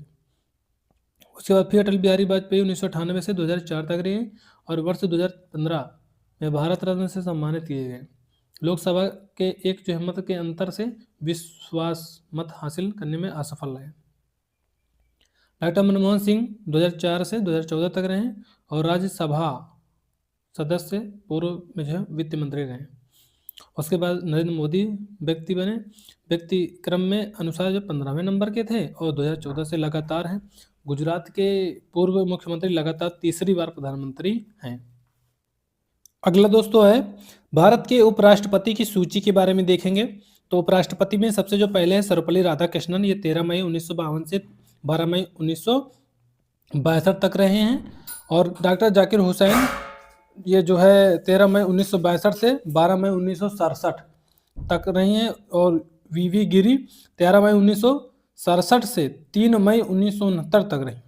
उसके बाद फिर अटल बिहारी वाजपेयी 1998 से 2004 तक रहे और वर्ष 2015 में भारत रत्न से सम्मानित किए गए। लोकसभा के एक जो मत के अंतर से विश्वास मत हासिल करने में असफल रहे। डॉक्टर मनमोहन सिंह 2004 से 2014 तक रहे और राज्यसभा सदस्य पूर्व में जो है वित्त मंत्री रहे। उसके बाद नरेंद्र मोदी व्यक्ति बने, व्यक्ति क्रम में अनुसार जो 15वें नंबर के थे और 2014 से लगातार हैं। गुजरात के पूर्व मुख्यमंत्री लगातार तीसरी बार प्रधानमंत्री हैं। अगला दोस्तों है भारत के उपराष्ट्रपति की सूची के बारे में देखेंगे। तो उपराष्ट्रपति में सबसे जो पहले है सर्वपल्ली राधाकृष्णन, ये 13 मई 1952 से 12 मई 1962 तक रहे हैं। और डॉक्टर जाकिर हुसैन ये जो है 13 मई 1962 से 12 मई 1967 तक रही हैं। और वीवी गिरी 13 मई 1967 से 3 मई 1969 तक रही।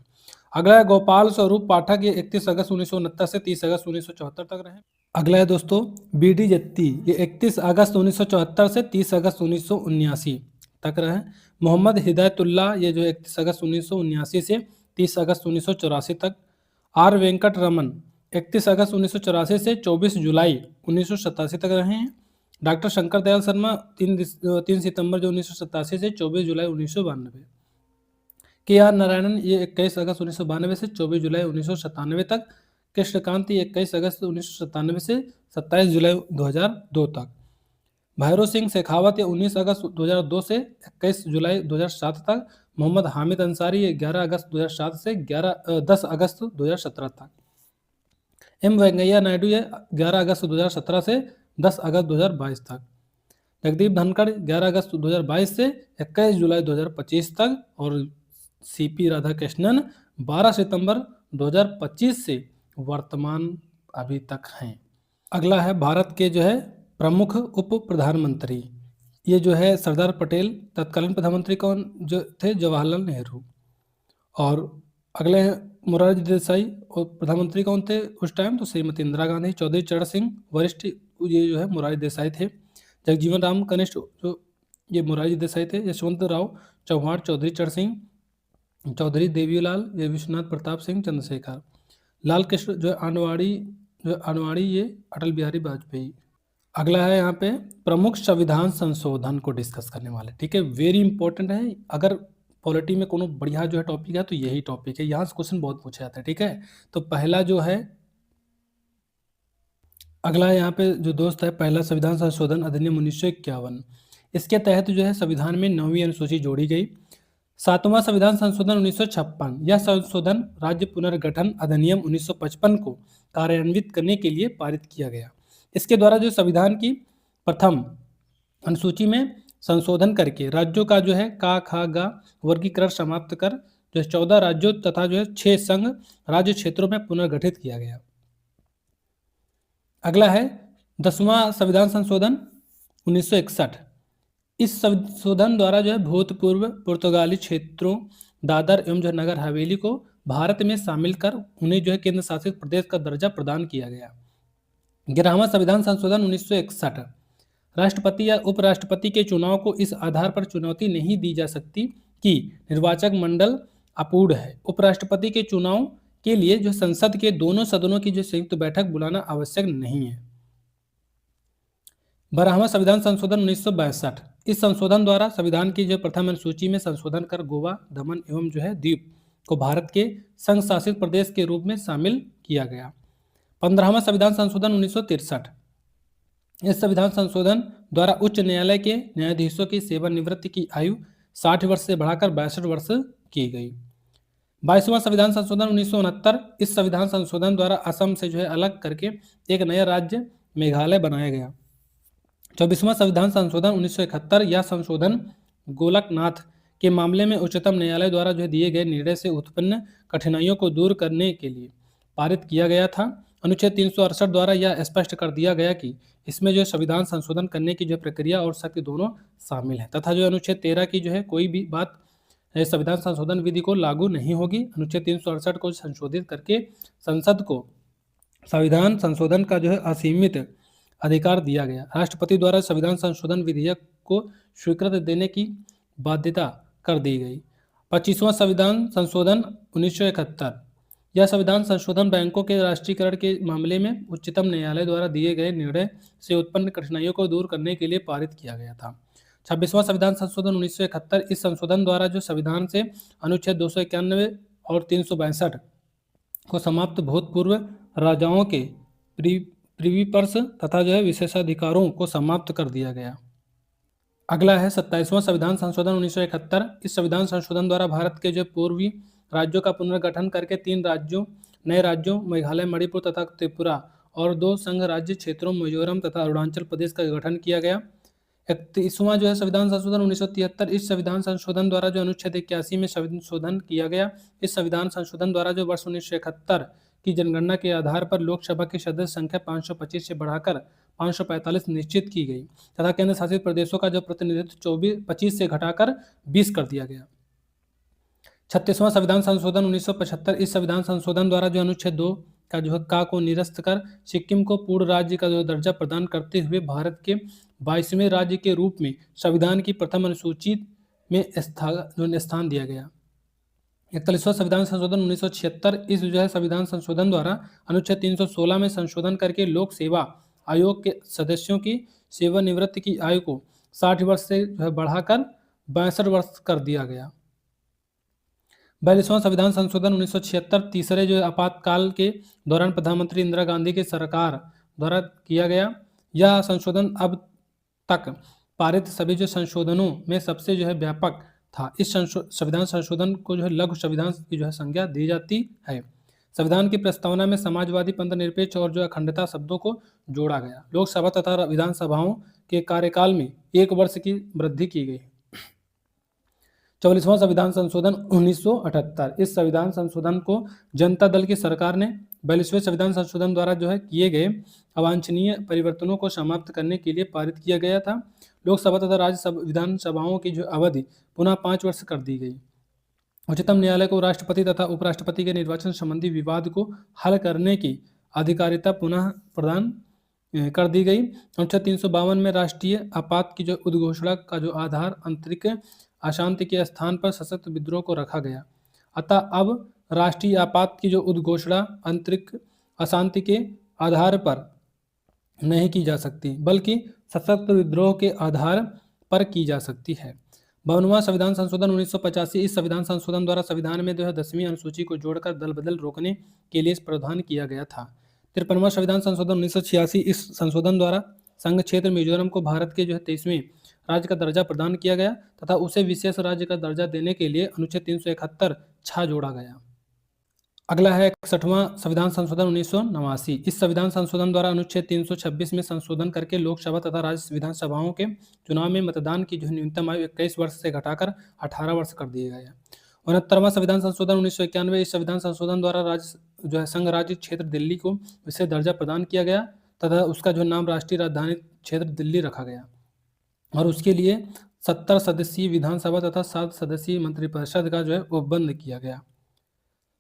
अगला है गोपाल स्वरूप पाठक, ये 31 अगस्त 1969 से 30 अगस्त 1974 तक रहे। अगला है दोस्तों BD जत्ती, ये 31 अगस्त 1974 से 30 अगस्त 1979 तक रहे। मोहम्मद हिदायतुल्लाह ये जो 31 अगस्त 1979 से 30 अगस्त 1984 तक। R वेंकट रमन 31 अगस्त 1984 से 24 जुलाई 1987 तक रहे हैं। डॉक्टर शंकर दयाल शर्मा 3 सितंबर जो 1987 से 24 जुलाई 1992। KR नारायणन ये 21 अगस्त 1992 से 24 जुलाई 1997 तक। कृष्णकांत 21 अगस्त 1997 से 27 जुलाई 2002 तक। भैरव सिंह शेखावत 19 अगस्त 2002 से 21 जुलाई 2007 तक। मोहम्मद हामिद अंसारी 11 अगस्त 2007 से 10 अगस्त 2017 तक। M वेंकैया नायडू 11 अगस्त 2017 से 10 अगस्त 2022 तक। जगदीप धनखड़ 11 अगस्त 2022 से 21 जुलाई 2025 तक। और CP राधाकृष्णन 12 सितंबर 2025 से वर्तमान अभी तक हैं। अगला है भारत के जो है प्रमुख उप प्रधानमंत्री, ये जो है सरदार पटेल, तत्कालीन प्रधानमंत्री कौन जो थे, जवाहरलाल नेहरू। और अगले हैं मोरारजी देसाई, और प्रधानमंत्री कौन थे उस टाइम, तो श्रीमती इंदिरा गांधी। चौधरी चरण सिंह वरिष्ठ ये जो है मोरारजी देसाई थे। जगजीवन राम कनिष्ठ जो ये मोरारजी देसाई थे। यशवंत राव चौहान, चौधरी चरण सिंह, चौधरी देवीलाल, ये विश्वनाथ प्रताप सिंह, चंद्रशेखर, लाल कृष्ण जो है अनवाणी ये अटल बिहारी वाजपेयी। अगला है यहाँ पे प्रमुख संविधान संशोधन को डिस्कस करने वाले, ठीक है, वेरी इंपॉर्टेंट है। अगर पॉलिटी में कोनो बढ़िया जो है टॉपिक है तो यही टॉपिक है, यहाँ से क्वेश्चन बहुत पूछे जाते हैं, ठीक है। तो पहला जो है अगला यहाँ पे जो दोस्त है, पहला संविधान संशोधन अधिनियम 1951। इसके तहत जो है संविधान में 9वीं अनुसूची जोड़ी गई। 7वां संविधान संशोधन 1956, यह संशोधन राज्य पुनर्गठन अधिनियम 1955 को कार्यान्वित करने के लिए पारित किया गया। इसके द्वारा जो संविधान की प्रथम अनुसूची में संशोधन करके राज्यों का जो है का खा गा वर्गीकरण समाप्त कर जो 14 राज्यों तथा जो है 6 संघ राज्य क्षेत्रों में पुनर्गठित किया गया। अगला है 10वां संविधान संशोधन 1961। इस संशोधन द्वारा जो है भूतपूर्व पुर्तगाली क्षेत्रों दादर एवं जो नगर हवेली को भारत में शामिल कर उन्हें जो है केंद्र शासित प्रदेश का दर्जा प्रदान किया गया। 11वां संविधान संशोधन 1961। राष्ट्रपति या उपराष्ट्रपति के चुनाव को इस आधार पर चुनौती नहीं दी जा सकती कि निर्वाचक मंडल अपूर्ण है। उपराष्ट्रपति के चुनाव के लिए जो संसद के दोनों सदनों की जो संयुक्त बैठक बुलाना आवश्यक नहीं है। 12वां संविधान संशोधन 1962। इस संशोधन द्वारा संविधान की जो प्रथम अनुसूची में संशोधन कर गोवा, दमन एवं जो है द्वीप को भारत के संघ शासित प्रदेश के रूप में शामिल किया गया। 15वां संविधान संशोधन 1963। इस संविधान संशोधन द्वारा उच्च न्यायालय के न्यायाधीशों की सेवानिवृत्ति की आयु 60 वर्ष से बढ़ाकर 62 वर्ष की गई। 22वां संविधान संशोधन 1969। इस संविधान संशोधन द्वारा असम से जो है अलग करके एक नया राज्य मेघालय बनाया गया। 24वां संविधान संशोधन 1971। यह संशोधन गोलकनाथ के मामले में उच्चतम न्यायालय द्वारा जो दिए गए निर्णय से उत्पन्न कठिनाइयों को दूर करने के लिए पारित किया गया था। अनुच्छेद 368 द्वारा यह स्पष्ट कर दिया गया कि इसमें जो संविधान संशोधन करने की जो प्रक्रिया और शक्ति दोनों शामिल है तथा जो अनुच्छेद 13 की जो है कोई भी बात संविधान संशोधन विधि को लागू नहीं होगी। अनुच्छेद 368 को संशोधित करके संसद को संविधान संशोधन का जो है असीमित अधिकार दिया गया। राष्ट्रपति द्वारा संविधान संशोधन विधेयक को स्वीकृति देने की बाध्यता कर दी गई। 25वां संविधान संशोधन 1971। यह संविधान संशोधन बैंकों के राष्ट्रीयकरण के मामले में उच्चतम न्यायालय द्वारा दिए गए निर्णय से उत्पन्न कठिनाइयों को दूर करने के लिए पारित किया गया था। 26वां संविधान संशोधन 1971। इस संशोधन द्वारा जो संविधान से अनुच्छेद 291 और 362 को समाप्त भूतपूर्व राजाओं के प्रिवी पर्स तथा जो है विशेषाधिकारों को समाप्त कर दिया गया। अगला है 27वां संविधान संशोधन 1971। इस संविधान संशोधन द्वारा भारत के जो पूर्वी राज्यों का पुनर्गठन करके 3 नए राज्यों मेघालय, मणिपुर तथा त्रिपुरा और 2 संघ राज्य क्षेत्रों मिजोरम तथा अरुणाचल प्रदेश का गठन किया गया। 31वां जो है संविधान संशोधन 1973। इस संविधान संशोधन द्वारा जो अनुच्छेद 81 में संशोधन किया गया। इस संविधान संशोधन द्वारा जो वर्ष 1971 की जनगणना के आधार पर लोकसभा की सदस्य संख्या 525 से बढ़ाकर 545 निश्चित की गई तथा केंद्र शासित प्रदेशों का जो प्रतिनिधित्व 25 से घटाकर 20 कर दिया गया। 36वां संविधान संशोधन 1975। इस संविधान संशोधन द्वारा जो अनुच्छेद 2 का जो है का को निरस्त कर सिक्किम को पूर्ण राज्य का जो दर्जा प्रदान करते हुए भारत के 22वें राज्य के रूप में संविधान की प्रथम अनुसूची में स्थान दिया गया। 41वां संविधान संशोधन 1976। इस जो है संविधान संशोधन द्वारा अनुच्छेद 316 में संशोधन करके लोक सेवा आयोग के सदस्यों की सेवानिवृत्ति की आयु को 60 वर्ष से जो है बढ़ाकर 62 वर्ष कर दिया गया। 42वां संविधान संशोधन 1976। तीसरे जो आपातकाल के दौरान प्रधानमंत्री इंदिरा गांधी की सरकार द्वारा किया गया। यह संशोधन अब तक पारित सभी जो संशोधनों में सबसे जो है व्यापक था। इस संविधान संशोधन को जो है लघु संविधान की जो है संज्ञा दी जाती है। संविधान की प्रस्तावना में समाजवादी, पंथनिरपेक्ष और जो अखंडता शब्दों को जोड़ा गया। लोकसभा तथा विधानसभाओं के कार्यकाल में 1 वर्ष की वृद्धि की गई। 44वां संविधान संशोधन 1978। इस संविधान संशोधन को जनता दल की सरकार ने 42वें संविधान संशोधन द्वारा जो है किए गए अवांछनीय परिवर्तनों को समाप्त करने के लिए पारित किया गया था। लोकसभा तथा राज्य विधानसभाओं की जो अवधि पुनः 5 वर्ष कर दी गई। उच्चतम न्यायालय को राष्ट्रपति तथा उपराष्ट्रपति के निर्वाचन संबंधी विवाद को हल करने की अधिकारिता पुनः प्रदान कर दी गई। अनुच्छेद 352 में राष्ट्रीय आपात की जो उद्घोषणा का जो आधार आंतरिक अशांति के स्थान पर सशस्त्र विद्रोह को रखा गया। अतः अब राष्ट्रीय आपात की जो उद्घोषणा आंतरिक अशांति के आधार पर नहीं की जा सकती, बल्कि सशस्त्र विद्रोह के आधार पर की जा सकती है। 52वां संविधान संशोधन 1985। इस संविधान संशोधन द्वारा संविधान में 10वीं अनुसूची को जोड़कर दल बदल रोकने के लिए प्रावधान किया गया था। 53वां संविधान संशोधन 1986। इस संशोधन द्वारा संघ क्षेत्र मिजोरम को भारत के 23वें राज्य का दर्जा प्रदान किया गया तथा उसे विशेष राज्य का दर्जा देने के लिए अनुच्छेद 371 छा जोड़ा गया। अगला है 61वां संविधान संशोधन 1989। इस संविधान संशोधन द्वारा अनुच्छेद 326 में संशोधन करके लोकसभा तथा राज्य विधानसभाओं के चुनाव में मतदान की जो न्यूनतम आयु 21 वर्ष से घटाकर 18 वर्ष कर दिया गया। 69वां संविधान संशोधन 1991। इस संविधान संशोधन द्वारा राज्य जो है संघ राज्य क्षेत्र दिल्ली को विशेष दर्जा प्रदान किया गया तथा उसका जो नाम राष्ट्रीय राजधानी क्षेत्र दिल्ली रखा गया और उसके लिए 70 सदस्यीय विधानसभा तथा 7 सदस्यीय मंत्रिपरिषद का जो है उपबंध किया गया।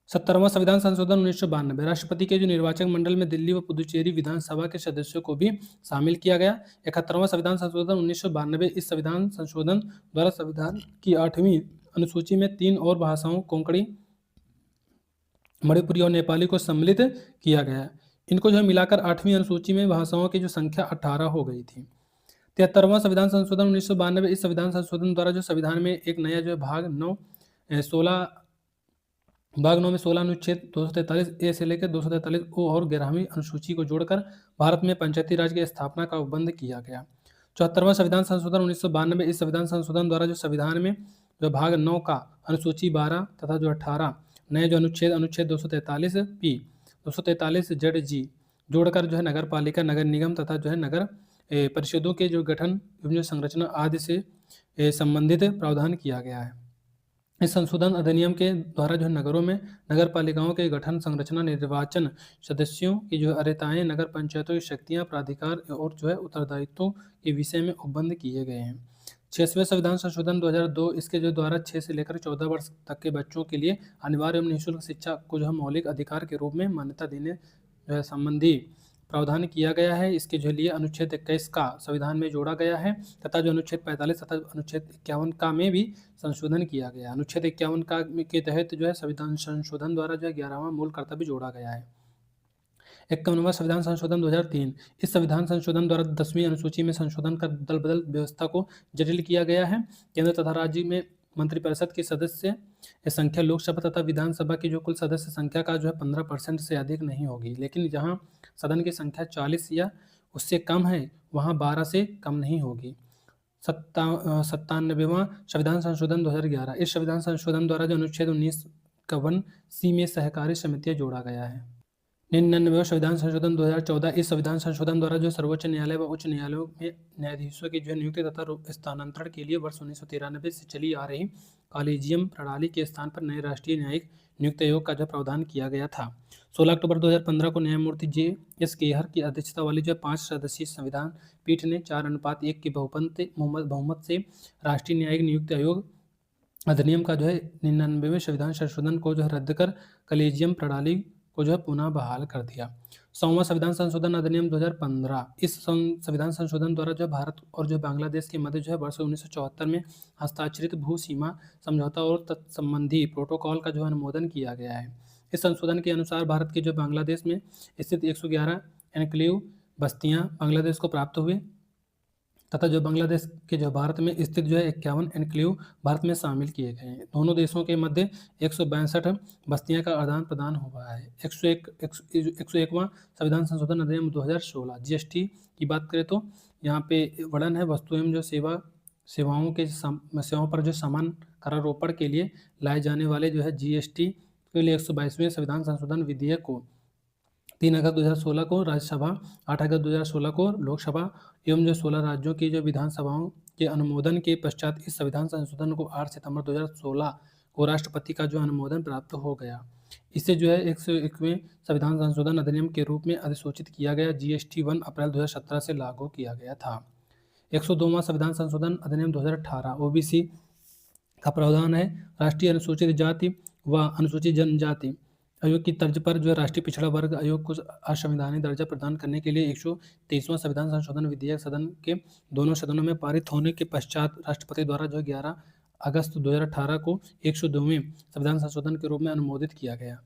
70वां संविधान संशोधन 1992। राष्ट्रपति के जो निर्वाचक मंडल में दिल्ली व पुदुचेरी विधानसभा के सदस्यों को भी शामिल किया गया। 71वां संविधान संशोधन 1992। इस संविधान संशोधन द्वारा संविधान की 8वीं अनुसूची में 3 और भाषाओं कोंकणी, मणिपुरी और नेपाली को सम्मिलित किया गया। इनको जो है मिलाकर 8वीं अनुसूची में भाषाओं की जो संख्या 18 हो गई थी। 73वां संविधान संशोधन 1992। इस संविधान संशोधन द्वारा जो संविधान में एक नया जो है भाग 9 में 16 अनुच्छेद 243 ए से लेकर 243 ओ और 11वीं अनुसूची को जोड़कर भारत में पंचायती राज की स्थापना का उपबंध किया गया। 74वां संविधान संशोधन 1992। इस संविधान संशोधन द्वारा जो संविधान में जो भाग 9 का अनुसूची 12 तथा जो 18 नए जो अनुच्छेद 243 पी 243 जेड जी जोड़कर जो है नगर पालिका, नगर निगम तथा जो है नगर परिषदों के जो गठन एवं संरचना आदि से संबंधित प्रावधान किया गया है। इस संशोधन अधिनियम के द्वारा जो नगरों में नगर पालिकाओं के गठन, संरचना, निर्वाचन, सदस्यों की जो अर्हताएं, नगर पंचायतों की शक्तियां, प्राधिकार और जो है उत्तरदायित्वों के विषय में उपबंध किए गए हैं। 6वें संविधान संशोधन 2002। इसके जो द्वारा 6 से लेकर 14 वर्ष तक के बच्चों के लिए अनिवार्य एवं निःशुल्क शिक्षा को जो है मौलिक अधिकार के रूप में मान्यता देने जो है संबंधी प्रावधान किया गया है। इसके जो लिए अनुच्छेद 21 का संविधान में जोड़ा गया है तथा जो अनुच्छेद 45 तथा अनुच्छेद 51 का में भी संशोधन किया गया। अनुच्छेद 51 का के तहत जो है संविधान संशोधन द्वारा जो है 11वां मूल कर्तव्य जोड़ा गया है। 51वां संविधान संशोधन 2003। इस संविधान संशोधन द्वारा 10वीं अनुसूची में संशोधन कर दल बदल व्यवस्था को जटिल किया गया है। केंद्र तथा राज्य में मंत्रिपरिषद के सदस्य संख्या लोकसभा तथा विधानसभा की जो कुल सदस्य संख्या का जो है 15% से अधिक नहीं होगी, लेकिन जहां सदन की संख्या 40 या उससे कम है वहां 12 से कम नहीं होगी। 97वां संविधान संशोधन 2011। इस संविधान संशोधन द्वारा जो अनुच्छेद 19 में सहकारी समितियां जोड़ा गया है। 99वां संविधान संशोधन 2014। इस संविधान संशोधन द्वारा जो सर्वोच्च न्यायालय व उच्च न्यायालयों में न्यायाधीशों की जो नियुक्ति तथा स्थानांतरण के लिए वर्ष 1993 से चली आ रही कॉलेजियम प्रणाली के स्थान पर नए राष्ट्रीय न्यायिक नियुक्त आयोग का जो प्रावधान किया गया था। 16 अक्टूबर 2015 को न्यायमूर्ति J.S. केहर की अध्यक्षता वाली जो 5 सदस्यीय संविधान पीठ ने 4:1 के बहुमत से राष्ट्रीय न्यायिक नियुक्त आयोग अधिनियम का जो है 99वें संविधान संशोधन को जो है रद्द कर कॉलेजियम प्रणाली को जो है पुनः बहाल कर दिया। 100वां संविधान संशोधन अधिनियम 2015। इस संविधान संशोधन द्वारा जो भारत और जो बांग्लादेश के मध्य जो है वर्ष 1974 में हस्ताक्षरित भू सीमा समझौता और तत्संबंधी प्रोटोकॉल का जो अनुमोदन किया गया है। इस संशोधन के अनुसार भारत के जो बांग्लादेश में स्थित 111 एन्क्लेव बस्तियां बांग्लादेश को प्राप्त हुए तथा जो बांग्लादेश के जो भारत में स्थित जो है 51 एन्क्लेव भारत में शामिल किए गए हैं। दोनों देशों के मध्य 162 बस्तियां का आदान प्रदान हुआ है। 101वां संविधान संशोधन अधिनियम 2016। जीएसटी की बात करें तो यहाँ पे वर्णन है वस्तु एवं जो सेवाओं पर जो सामान करारोपण के लिए लाए जाने वाले जो है जीएसटी के लिए 122वें संविधान संशोधन विधेयक को 3 अगस्त 2016 को राज्यसभा, 8 अगस्त 2016 को लोकसभा एवं जो 16 राज्यों की जो विधानसभाओं के अनुमोदन के पश्चात इस संविधान संशोधन को 8 सितंबर 2016 को राष्ट्रपति का जो अनुमोदन प्राप्त हो गया। इससे जो है 101वें संविधान संशोधन अधिनियम के रूप में अधिसूचित किया गया। जीएसटी 1 अप्रैल 2017 से लागू किया गया था। 102वां संविधान संशोधन अधिनियम 2018। ओबीसी का प्रावधान है राष्ट्रीय अनुसूचित जाति व अनुसूचित जनजाति आयोग की तर्ज पर जो है राष्ट्रीय पिछड़ा वर्ग आयोग को असंवैधानिक दर्जा प्रदान करने के लिए 123वां संविधान संशोधन विधेयक सदन के दोनों सदनों में पारित होने के पश्चात राष्ट्रपति द्वारा जो 11 अगस्त 2018 को 102वें संविधान संशोधन के रूप में अनुमोदित किया गया।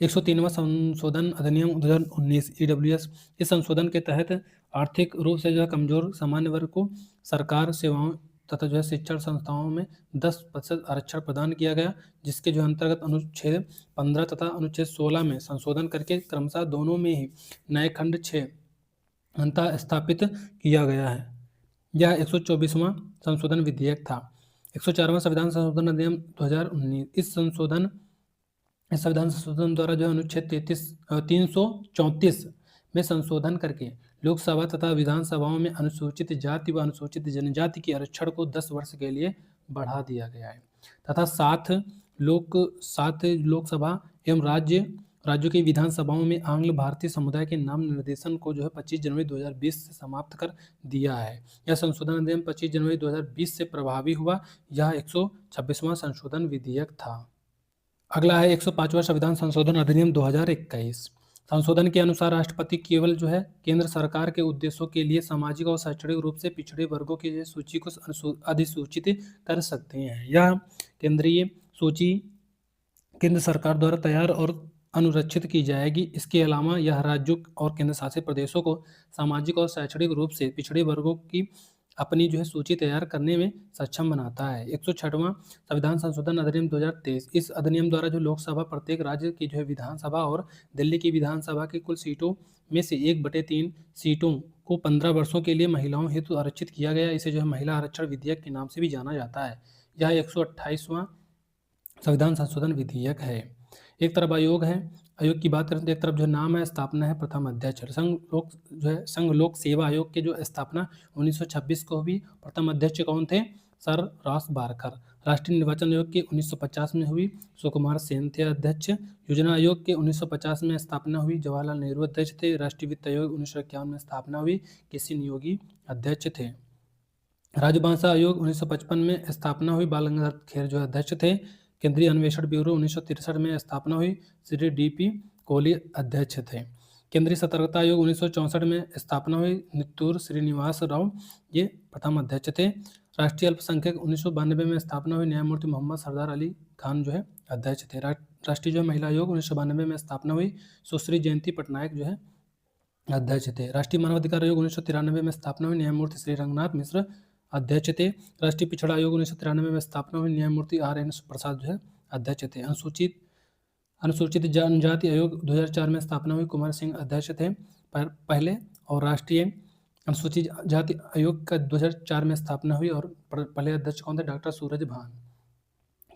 103वां संशोधन अधिनियम 2019 ईडब्ल्यूएस। इस संशोधन के तहत आर्थिक रूप से जो है कमजोर सामान्य वर्ग को सरकार सेवाओं तथा जो है शिक्षण संस्थाओं में 10% आरक्षण प्रदान किया गया, जिसके जो अंतर्गत अनुच्छेद 15 तथा अनुच्छेद 16 में संशोधन करके क्रमशः दोनों में ही नए खंड 6 अंतः स्थापित किया गया है। यह 124वां संशोधन विधेयक था। 104वां संविधान संशोधन अधिनियम 2019। इस संविधान संशोधन द्वारा जो अनुच्छेद 334 में संशोधन करके लोकसभा तथा विधानसभाओं में अनुसूचित जाति व अनुसूचित जनजाति के आरक्षण को 10 वर्ष के लिए बढ़ा दिया गया है तथा 7 लोकसभा एवं राज्यों की विधानसभाओं में आंग्ल भारतीय समुदाय के नाम निर्देशन को जो है 25 जनवरी 2020 से समाप्त कर दिया है। यह संशोधन अधिनियम 25 जनवरी 2020 से प्रभावी हुआ। यह 126वां संशोधन विधेयक था। अगला है 105वां संविधान संशोधन अधिनियम 2021। संशोधन के अनुसार राष्ट्रपति केवल जो है केंद्र सरकार के उद्देश्यों के लिए सामाजिक और शैक्षणिक रूप से पिछड़े वर्गों की सूची को अधिसूचित कर सकते हैं। यह केंद्रीय सूची केंद्र सरकार द्वारा तैयार और अनुरक्षित की जाएगी। इसके अलावा यह राज्यों और केंद्र शासित प्रदेशों को सामाजिक और शैक्षणिक रूप से पिछड़े वर्गों की अपनी जो है सूची तैयार करने में सक्षम बनाता है। 106वां संविधान संशोधन अधिनियम 2023। इस अधिनियम द्वारा जो लोकसभा प्रत्येक राज्य की जो है विधानसभा और दिल्ली की विधानसभा की कुल सीटों में से 1/3 सीटों को 15 वर्षों के लिए महिलाओं हेतु आरक्षित किया गया। इसे जो है महिला आरक्षण विधेयक के नाम से भी जाना जाता है। यह 128वां संविधान संशोधन विधेयक है। एक तरफ आयोग है, आयोग की बात करें तो एक तरफ जो नाम है, स्थापना है, प्रथम अध्यक्ष। संघ लोक सेवा आयोग के जो स्थापना 1926 को हुई। प्रथम अध्यक्ष कौन थे? Sir Ross Barker. राष्ट्रीय निर्वाचन आयोग की 1950 में हुई, सुकुमार सेन थे अध्यक्ष। योजना आयोग के 1950 में स्थापना हुई, जवाहरलाल नेहरू अध्यक्ष थे। राष्ट्रीय वित्त आयोग 1951 में स्थापना हुई, किशन योगी अध्यक्ष थे। राजभाषा आयोग 1955 में स्थापना हुई, बाल गंगाधर खेर जो अध्यक्ष थे। केंद्रीय अन्वेषण ब्यूरो 1963 में स्थापना हुई, श्री डीपी कोहली अध्यक्ष थे। केंद्रीय सतर्कता आयोग 1964 में स्थापना हुई, नित्तूर श्रीनिवास राव ये प्रथम अध्यक्ष थे। राष्ट्रीय अल्पसंख्यक 1992 में स्थापना हुई, न्यायमूर्ति मोहम्मद सरदार अली खान जो है अध्यक्ष थे। राष्ट्रीय जो महिला आयोग 1992 में स्थापना हुई, सुश्री जयंती पटनायक जो है अध्यक्ष थे। राष्ट्रीय मानवाधिकार आयोग 1993 में स्थापना हुई, न्यायमूर्ति श्री रंगनाथ मिश्र अध्यक्ष थे। राष्ट्रीय पिछड़ा आयोग 1993 में स्थापना हुई, न्यायमूर्ति RN प्रसाद जो है अध्यक्ष थे। अनुसूचित जनजाति आयोग 2004 में स्थापना हुई, कुमार सिंह अध्यक्ष थे पहले। और राष्ट्रीय अनुसूचित जाति आयोग का 2004 में स्थापना हुई और पहले अध्यक्ष कौन थे? डॉक्टर सूरज भान।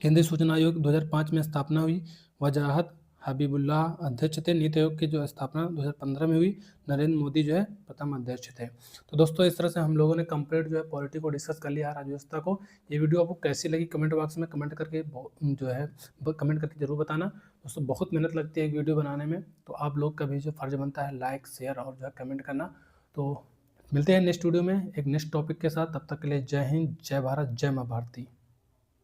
केंद्रीय सूचना आयोग 2005 में स्थापना हुई, वजाहत हबीबुल्लाह अध्यक्ष थे। नीति आयोग की जो स्थापना 2015 में हुई, नरेंद्र मोदी जो है प्रथम अध्यक्ष थे। तो दोस्तों इस तरह से हम लोगों ने कंप्लीट जो है पॉलिटी को डिस्कस कर लिया, राज्य व्यवस्था को। ये वीडियो आपको कैसी लगी कमेंट बॉक्स में कमेंट करके जो है कमेंट करके जरूर बताना। दोस्तों बहुत मेहनत लगती है वीडियो बनाने में, तो आप लोग का भी जो फर्ज बनता है लाइक शेयर और जो है कमेंट करना। तो मिलते हैं नेक्स्ट वीडियो में एक नेक्स्ट टॉपिक के साथ। तब तक के लिए जय हिंद, जय भारत, जय माँ भारती।